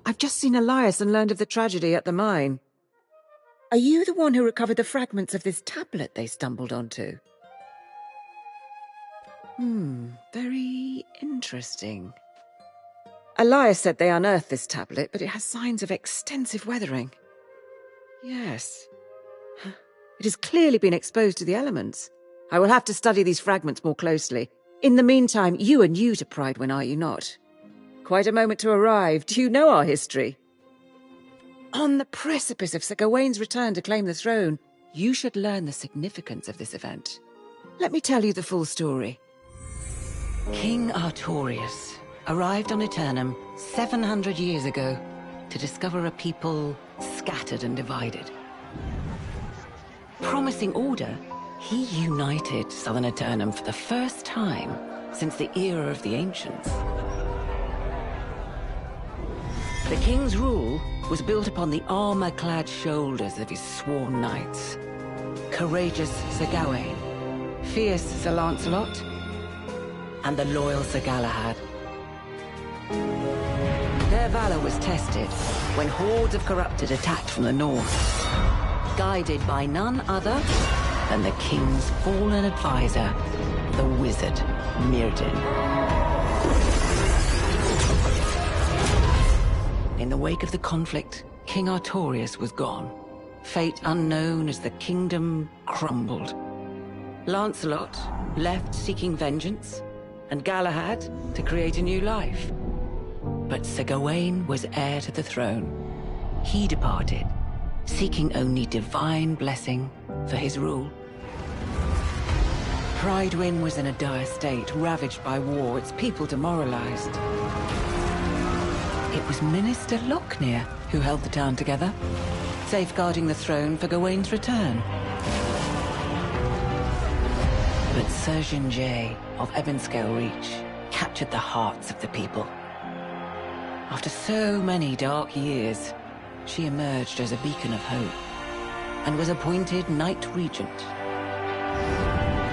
[SPEAKER 2] I've just seen Elias and learned of the tragedy at the mine. Are you the one who recovered the fragments of this tablet they stumbled onto? Very interesting. Elias said they unearthed this tablet, but it has signs of extensive weathering. Yes. It has clearly been exposed to the elements. I will have to study these fragments more closely. In the meantime, you are new to Pridewind, are you not? Quite a moment to arrive. Do you know our history? On the precipice of Sir Gawain's return to claim the throne, you should learn the significance of this event. Let me tell you the full story. King Artorius arrived on Aeternum 700 years ago to discover a people scattered and divided. Promising order, he united southern Aeternum for the first time since the era of the Ancients. The king's rule was built upon the armor-clad shoulders of his sworn knights. Courageous Sir Gawain, fierce Sir Lancelot, and the loyal Sir Galahad. Their valor was tested when hordes of corrupted attacked from the north, guided by none other than the king's fallen advisor, the wizard Mirrodin. In the wake of the conflict, King Artorius was gone. Fate unknown as the kingdom crumbled. Lancelot left seeking vengeance, and Galahad to create a new life. But Sir Gawain was heir to the throne. He departed, seeking only divine blessing for his rule. Prydwen was in a dire state, ravaged by war, its people demoralized. It was Minister Lochner who held the town together, safeguarding the throne for Gawain's return. But Surgeon Jay of Ebonscale Reach captured the hearts of the people. After so many dark years, she emerged as a beacon of hope and was appointed Knight Regent.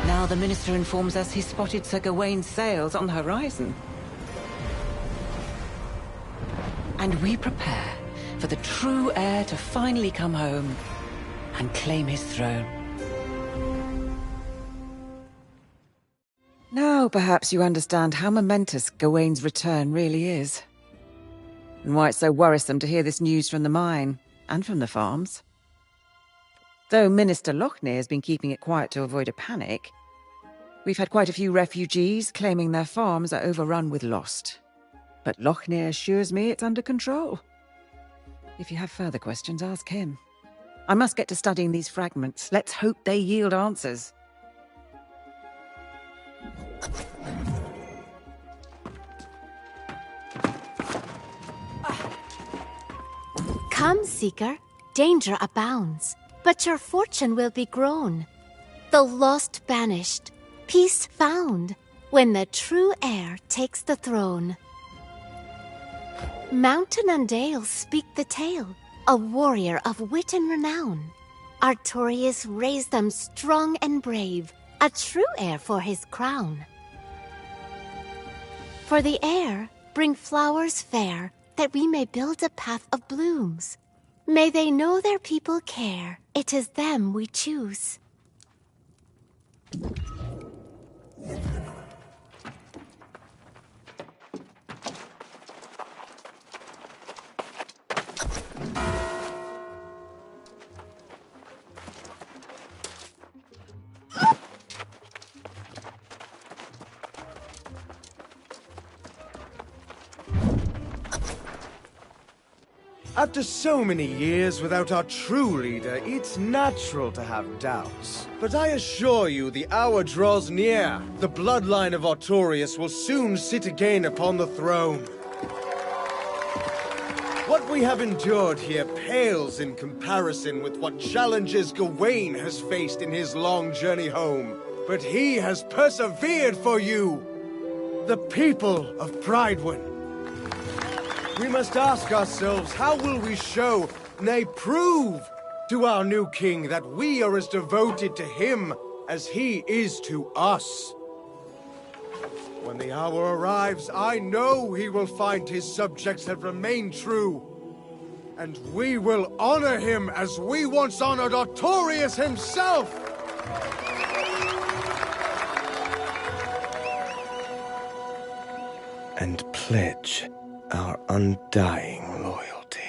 [SPEAKER 2] Now the minister informs us he spotted Sir Gawain's sails on the horizon. And we prepare for the true heir to finally come home and claim his throne. Now perhaps you understand how momentous Gawain's return really is. And why it's so worrisome to hear this news from the mine, and from the farms. Though Minister Lochner has been keeping it quiet to avoid a panic, we've had quite a few refugees claiming their farms are overrun with lost. But Lochner assures me it's under control. If you have further questions, ask him. I must get to studying these fragments. Let's hope they yield answers.
[SPEAKER 17] Come, Seeker. Danger abounds, but your fortune will be grown. The lost banished, peace found, when the true heir takes the throne. Mountain and dale speak the tale, a warrior of wit and renown. Artorius raised them strong and brave, a true heir for his crown. For the heir, bring flowers fair, that we may build a path of blooms. May they know their people care, it is them we choose.
[SPEAKER 10] After so many years without our true leader, it's natural to have doubts. But I assure you, the hour draws near. The bloodline of Artorius will soon sit again upon the throne. What we have endured here pales in comparison with what challenges Gawain has faced in his long journey home. But he has persevered for you, the people of Prydwen. We must ask ourselves, how will we show, nay prove, to our new king that we are as devoted to him as he is to us? When the hour arrives, I know he will find his subjects have remained true. And we will honor him as we once honored Artorius himself! And pledge our undying loyalty.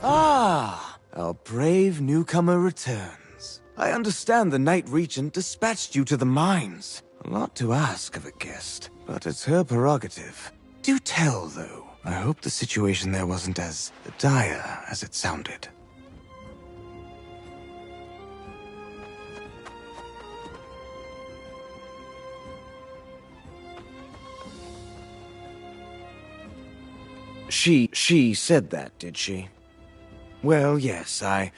[SPEAKER 10] Ah, our brave newcomer returns. I understand the Knight Regent dispatched you to the mines. A lot to ask of a guest, but it's her prerogative. Do tell, though. I hope the situation there wasn't as dire as it sounded. She said that, did she? Well, yes, I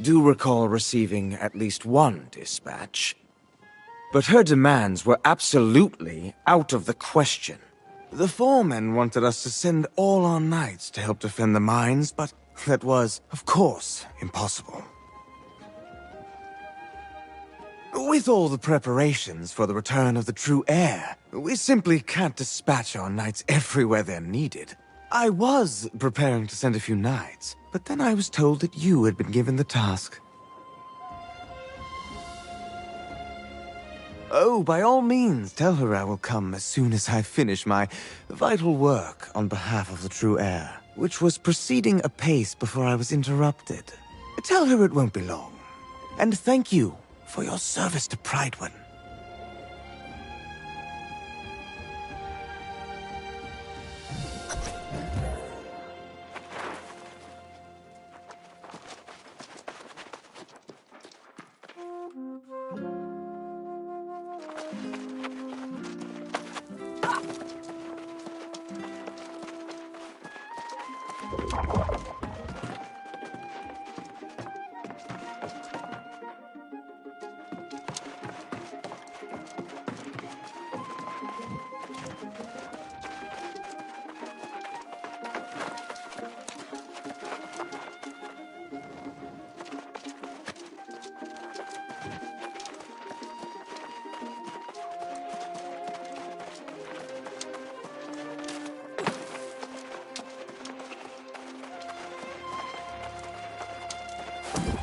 [SPEAKER 10] do recall receiving at least one dispatch. But her demands were absolutely out of the question. The foremen wanted us to send all our knights to help defend the mines, but that was, of course, impossible. With all the preparations for the return of the true heir, we simply can't dispatch our knights everywhere they're needed. I was preparing to send a few knights, but then I was told that you had been given the task. Oh, by all means, tell her I will come as soon as I finish my vital work on behalf of the true heir, which was proceeding apace before I was interrupted. Tell her it won't be long. And thank you for your service to Prydwen.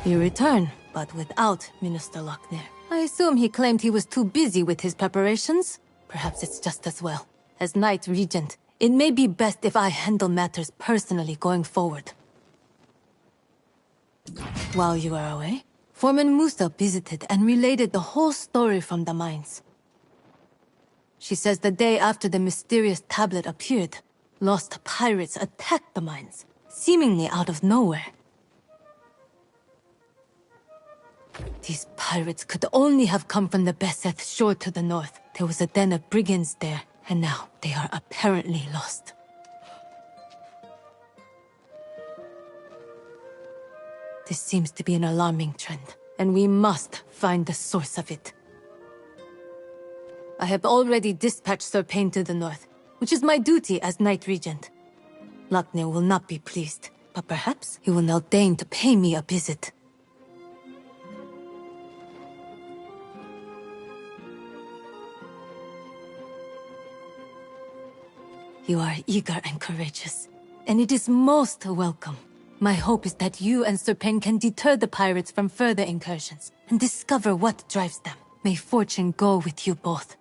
[SPEAKER 18] You return, but without Minister Lochner. I assume he claimed he was too busy with his preparations. Perhaps it's just as well. As Knight Regent, it may be best if I handle matters personally going forward. While you were away, Foreman Musa visited and related the whole story from the mines. She says the day after the mysterious tablet appeared, lost pirates attacked the mines, seemingly out of nowhere. These pirates could only have come from the Beseth shore to the north. There was a den of brigands there, and now they are apparently lost. This seems to be an alarming trend, and we must find the source of it. I have already dispatched Sir Payne to the north, which is my duty as Knight Regent. Lochner will not be pleased, but perhaps he will now deign to pay me a visit. You are eager and courageous, and it is most welcome. My hope is that you and Sir Payne can deter the pirates from further incursions, and discover what drives them. May fortune go with you both.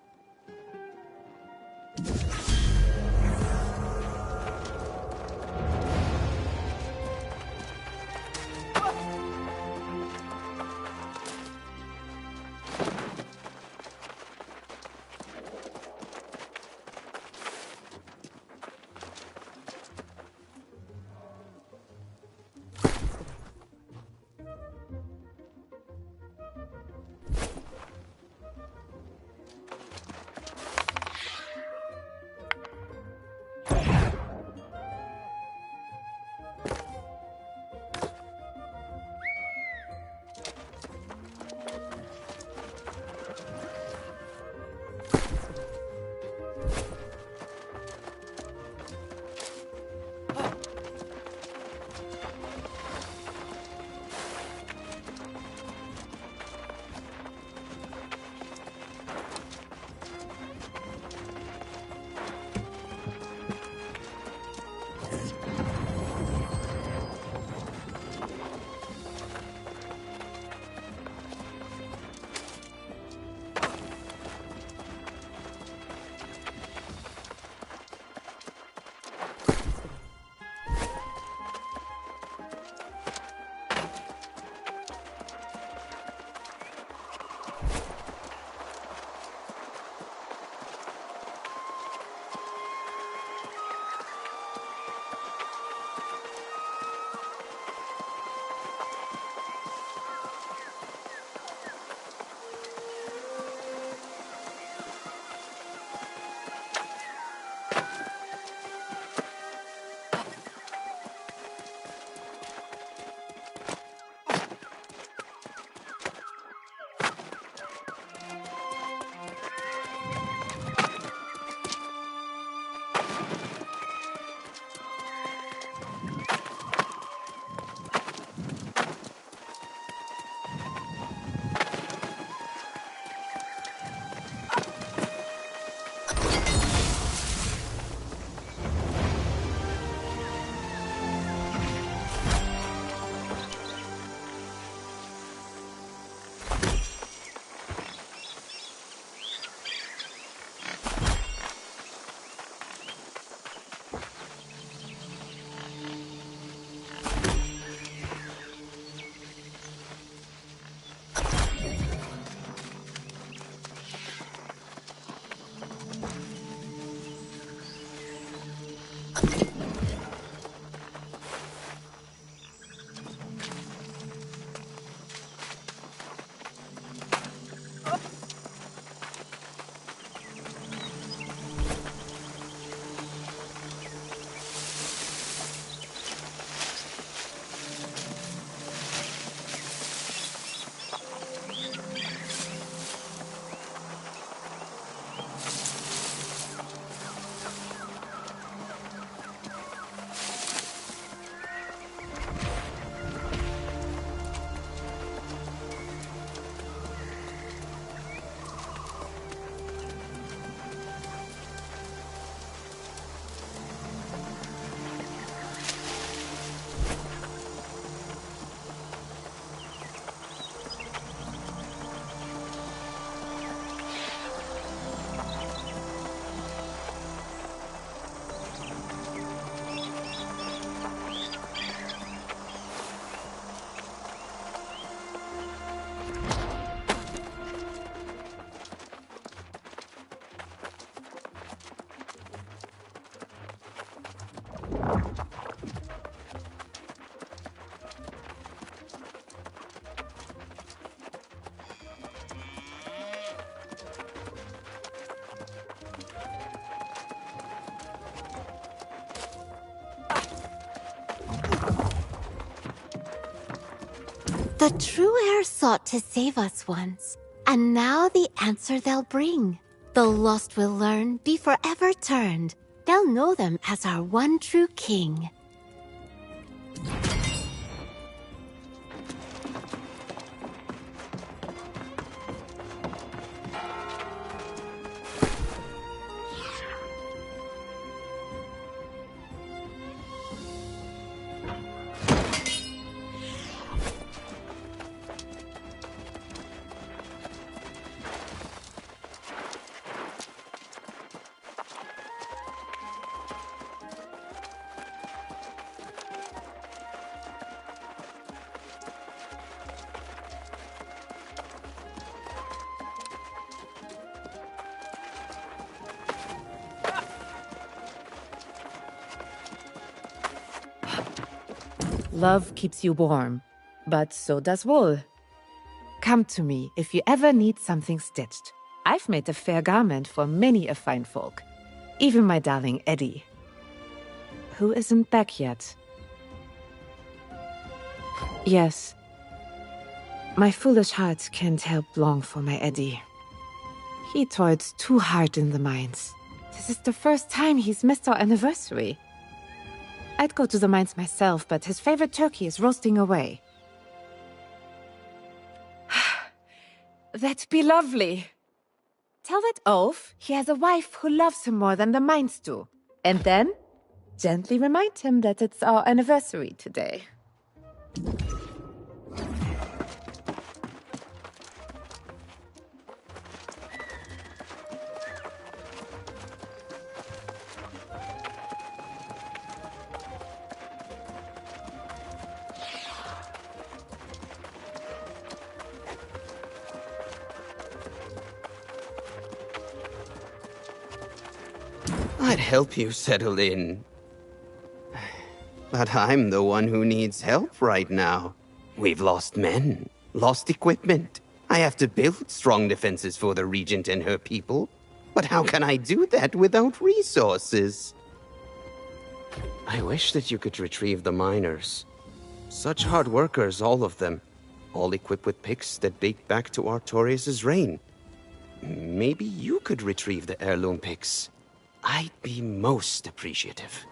[SPEAKER 17] The true heir sought to save us once, and now the answer they'll bring. The lost will learn, be forever turned. They'll know them as our one true king.
[SPEAKER 19] Love keeps you warm, but so does wool. Come to me if you ever need something stitched. I've made a fair garment for many a fine folk, even my darling Eddie, who isn't back yet. Yes, my foolish heart can't help long for my Eddie. He toiled too hard in the mines. This is the first time he's missed our anniversary. I'd go to the mines myself, but his favorite turkey is roasting away. That'd be lovely. Tell that oaf he has a wife who loves him more than the mines do. And then, gently remind him that it's our anniversary today.
[SPEAKER 20] I'd help you settle in. But I'm the one who needs help right now. We've lost men, lost equipment. I have to build strong defenses for the Regent and her people. But how can I do that without resources? I wish that you could retrieve the miners. Such hard workers, all of them. All equipped with picks that date back to Artorius' reign. Maybe you could retrieve the heirloom picks. I'd be most appreciative.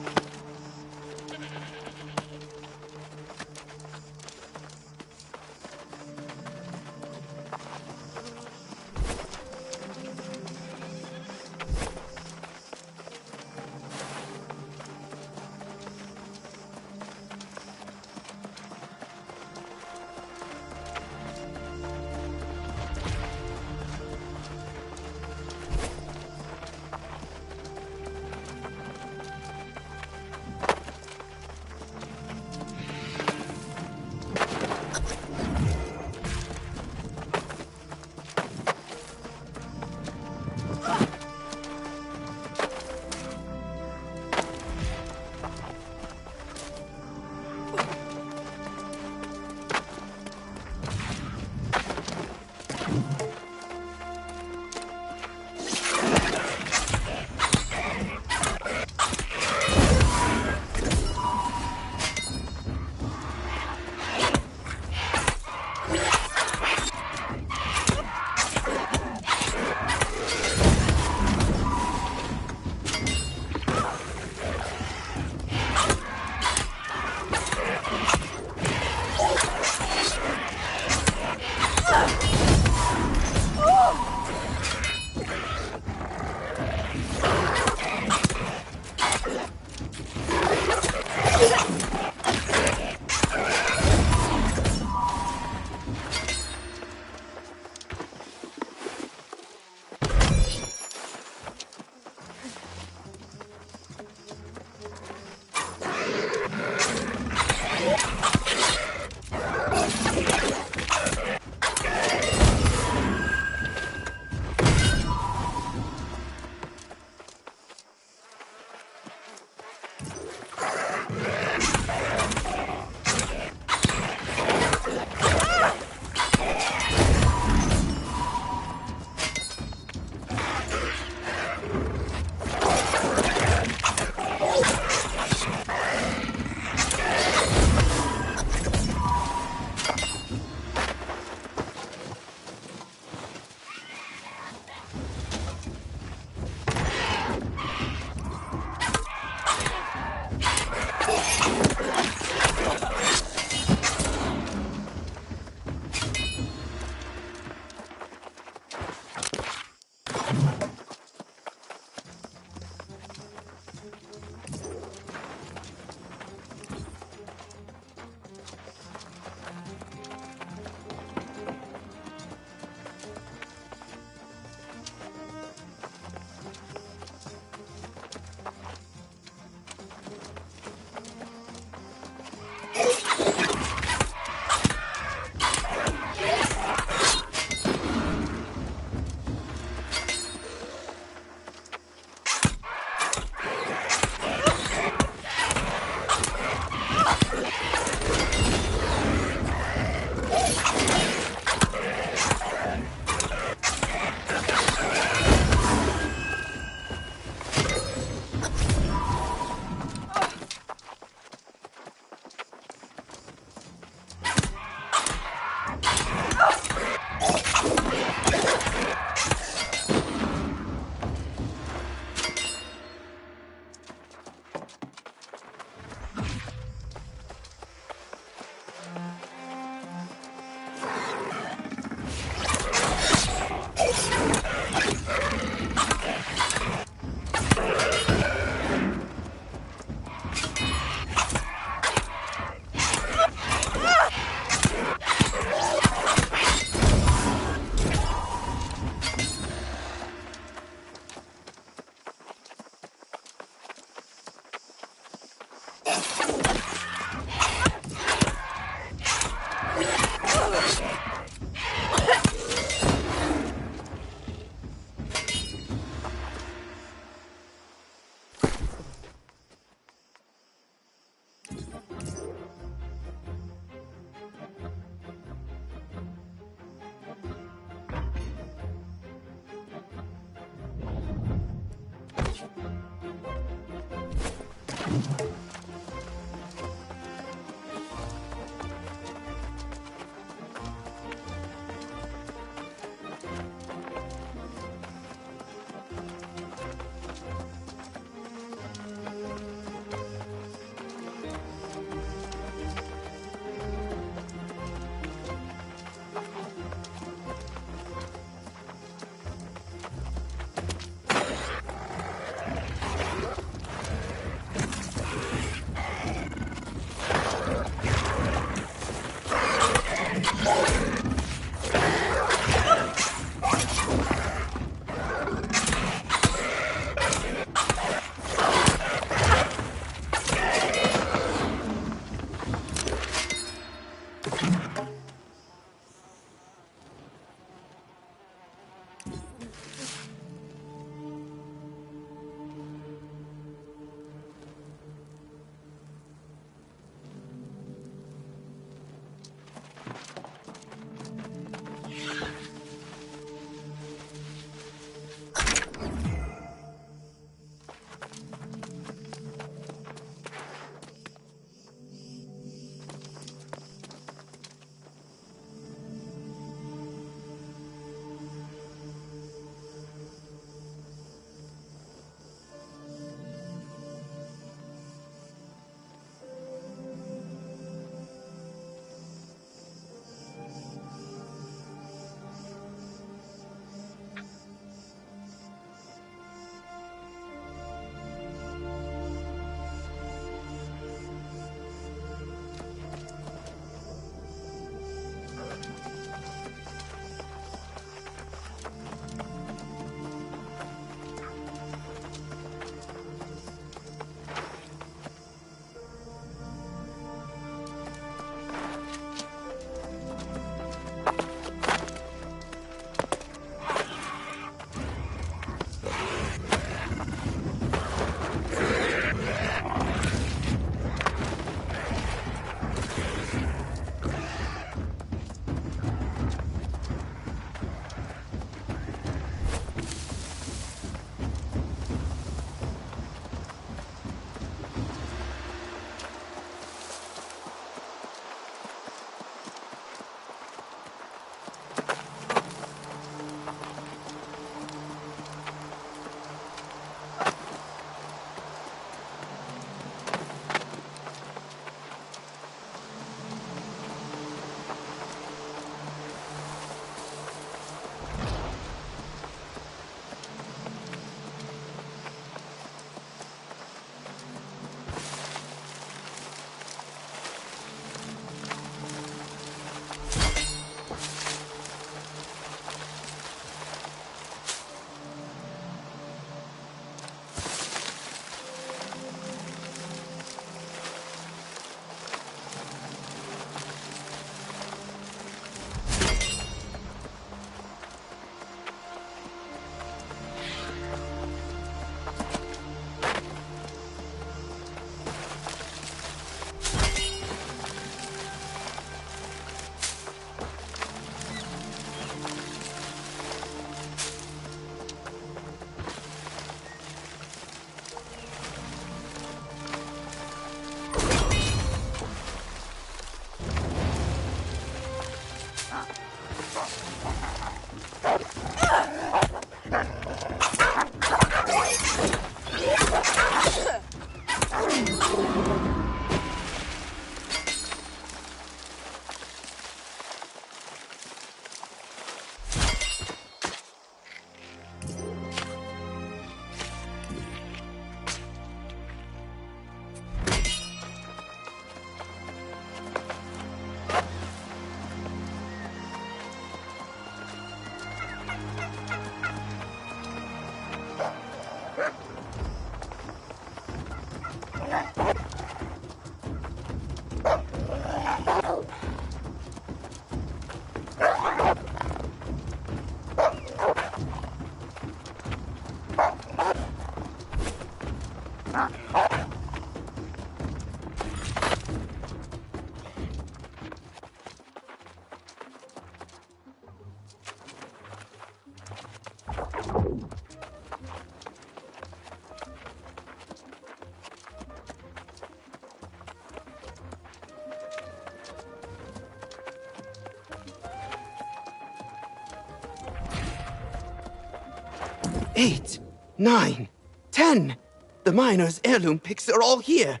[SPEAKER 20] 8, 9, 10. The miner's heirloom picks are all here.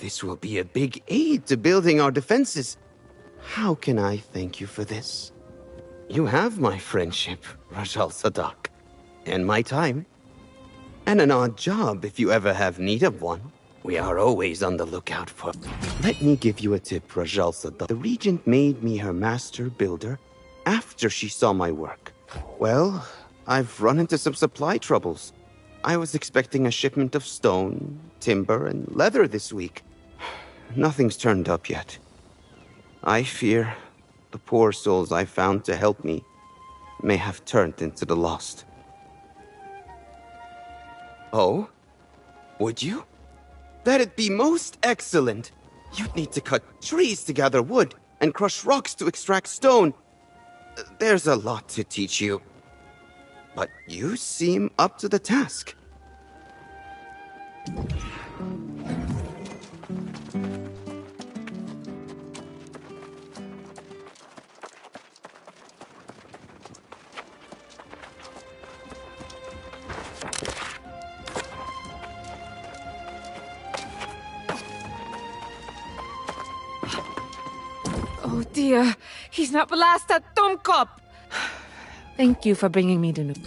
[SPEAKER 20] This will be a big aid to building our defenses. How can I thank you for this? You have my friendship, Rajal Sadak, and my time. And an odd job if you ever have need of one. We are always on the lookout for... Let me give you a tip, Rajal Sadak. The Regent made me her master builder after she saw my work. Well, I've run into some supply troubles. I was expecting a shipment of stone, timber, and leather this week. Nothing's turned up yet. I fear the poor souls I found to help me may have turned into the lost. Oh? Would you? That'd be most excellent. You'd need to cut trees to gather wood and crush rocks to extract stone. There's a lot to teach you. But you seem up to the task.
[SPEAKER 19] Oh dear, he's not blasted, Tomkop! Thank you for bringing me the news.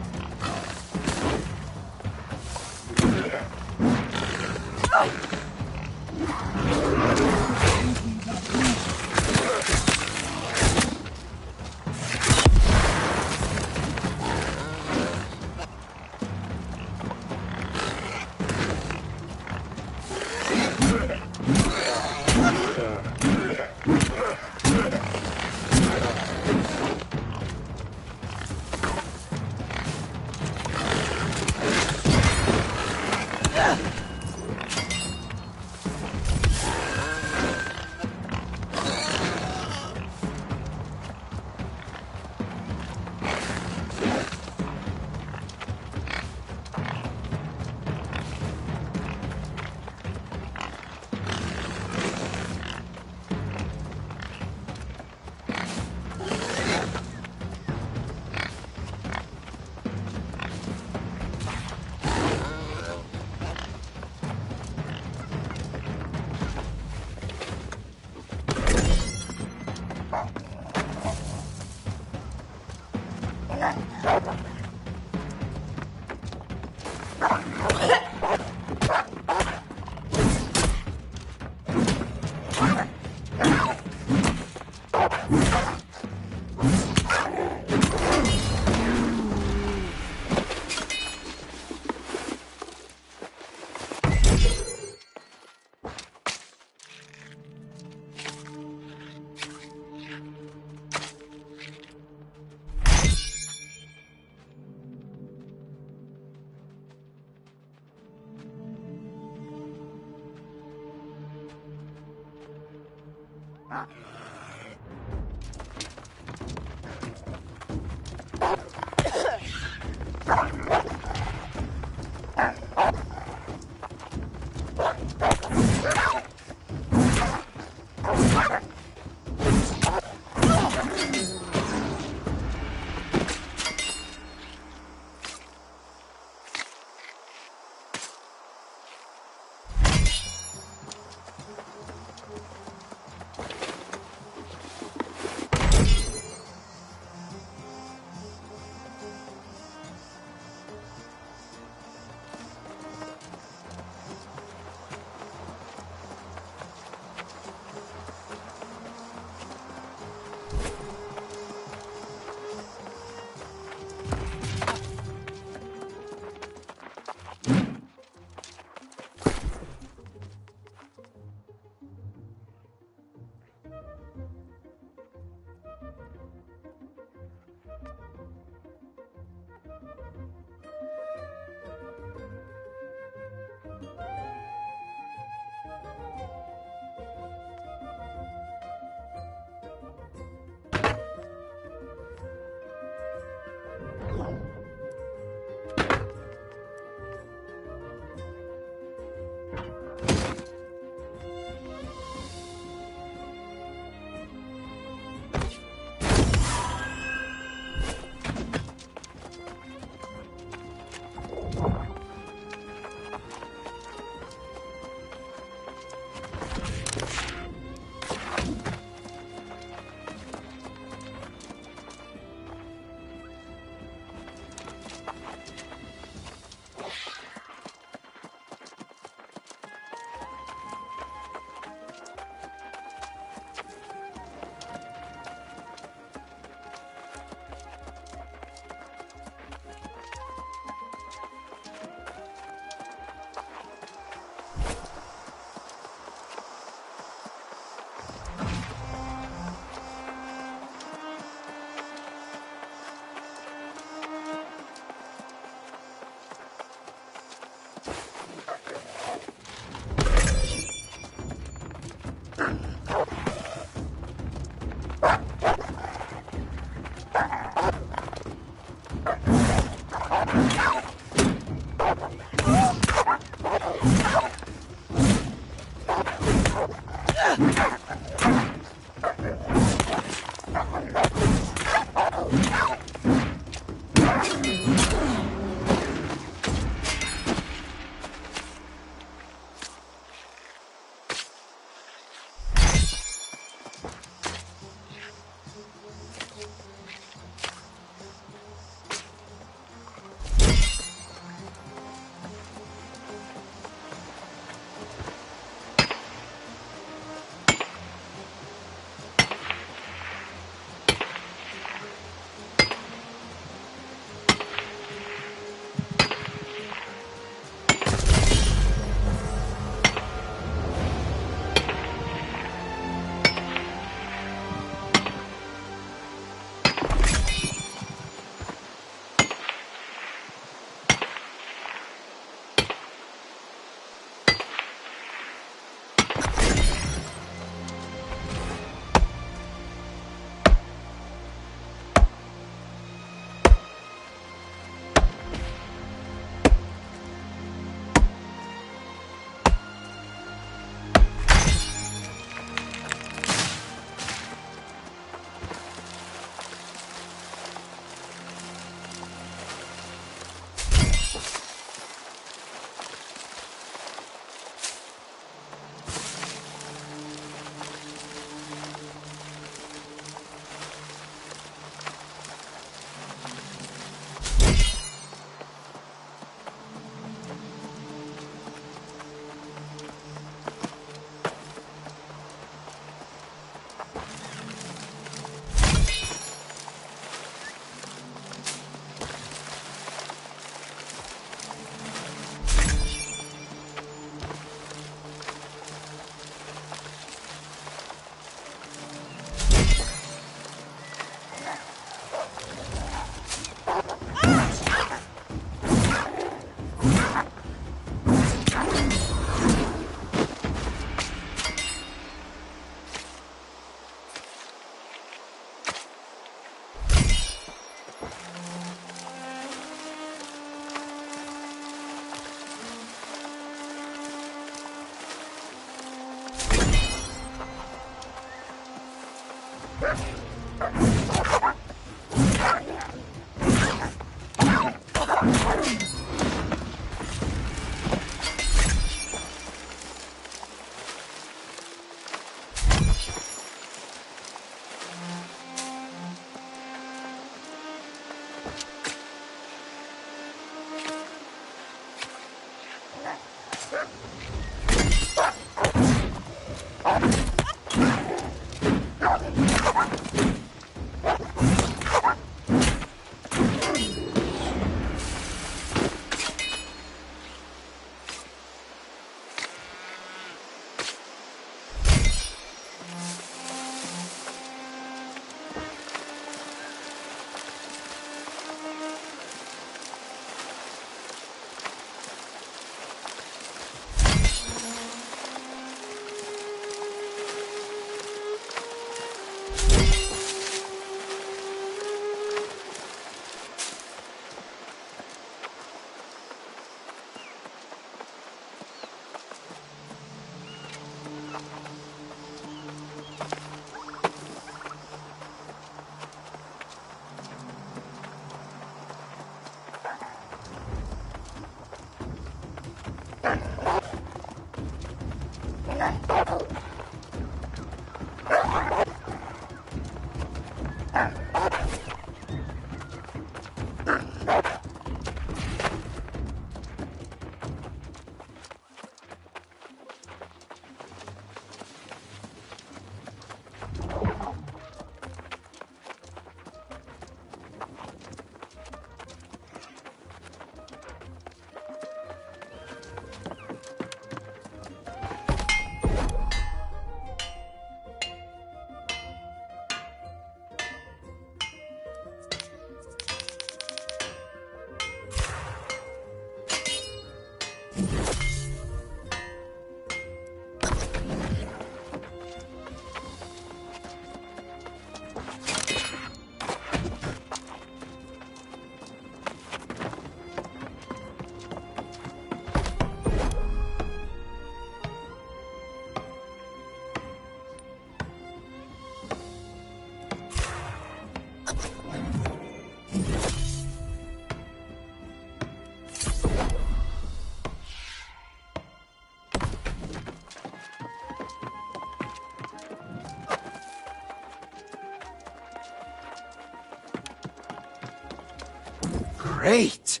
[SPEAKER 20] Great!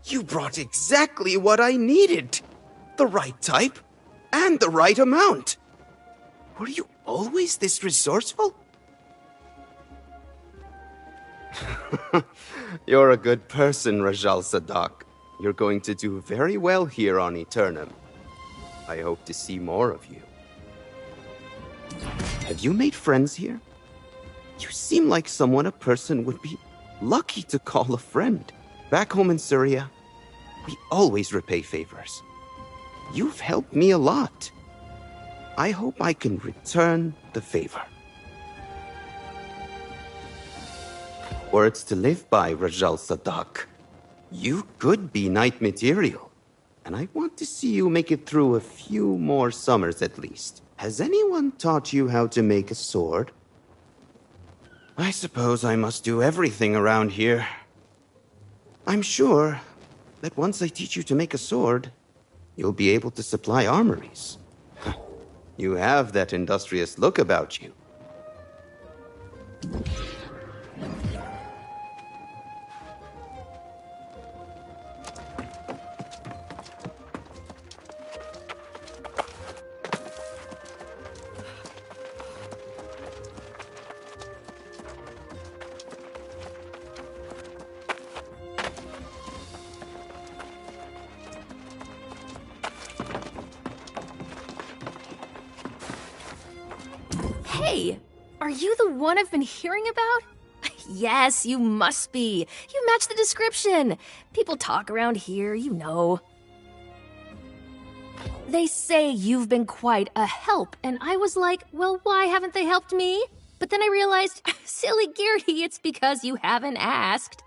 [SPEAKER 20] You brought exactly what I needed. The right type and the right amount. Were you always this resourceful? You're a good person, Rajal Sadak. You're going to do very well here on Aeternum. I hope to see more of you. Have you made friends here? You seem like someone a person would be lucky to call a friend. Back home in Syria, we always repay favors. You've helped me a lot. I hope I can return the favor. Words to live by, Rajal Sadak. You could be knight material, and I want to see you make it through a few more summers at least. Has anyone taught you how to make a sword? I suppose I must do everything around here. I'm sure that once I teach you to make a sword, you'll be able to supply armories. You have that industrious look about you.
[SPEAKER 21] Hey, are you the one I've been hearing about? Yes, you must be. You match the description. People talk around here, you know. They say you've been quite a help, and I was like, well, why haven't they helped me? But then I realized, silly Geardy, it's because you haven't asked.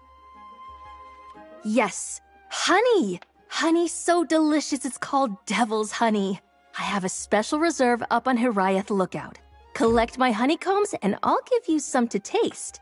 [SPEAKER 21] Yes, honey. Honey so delicious it's called devil's honey. I have a special reserve up on Hiraeth Lookout. Collect my honeycombs and I'll give you some to taste.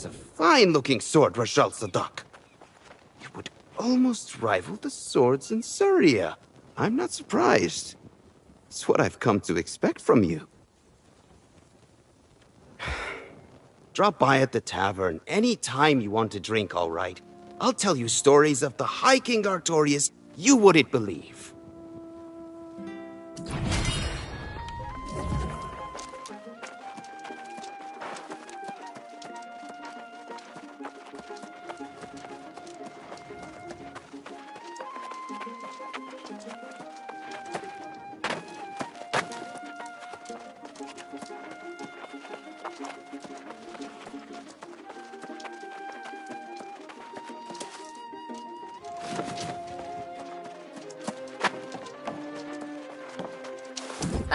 [SPEAKER 20] is a fine-looking sword, Rashal Sadak. It would almost rival the swords in Syria. I'm not surprised. It's what I've come to expect from you. Drop by at the tavern any time you want to drink, all right? I'll tell you stories of the High King Artorius you wouldn't believe.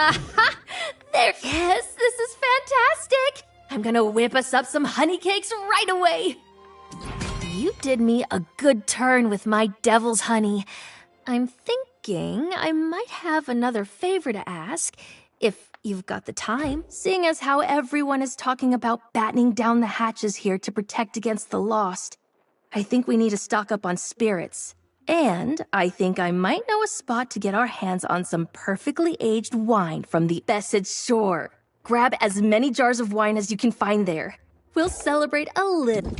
[SPEAKER 21] Aha! There, yes, this is fantastic! I'm gonna whip us up some honey cakes right away! You did me a good turn with my devil's honey. I'm thinking I might have another favor to ask, if you've got the time, seeing as how everyone is talking about battening down the hatches here to protect against the lost. I think we need to stock up on spirits. And I think I might know a spot to get our hands on some perfectly aged wine from the Bessid Shore. Grab as many jars of wine as you can find there. We'll celebrate a little.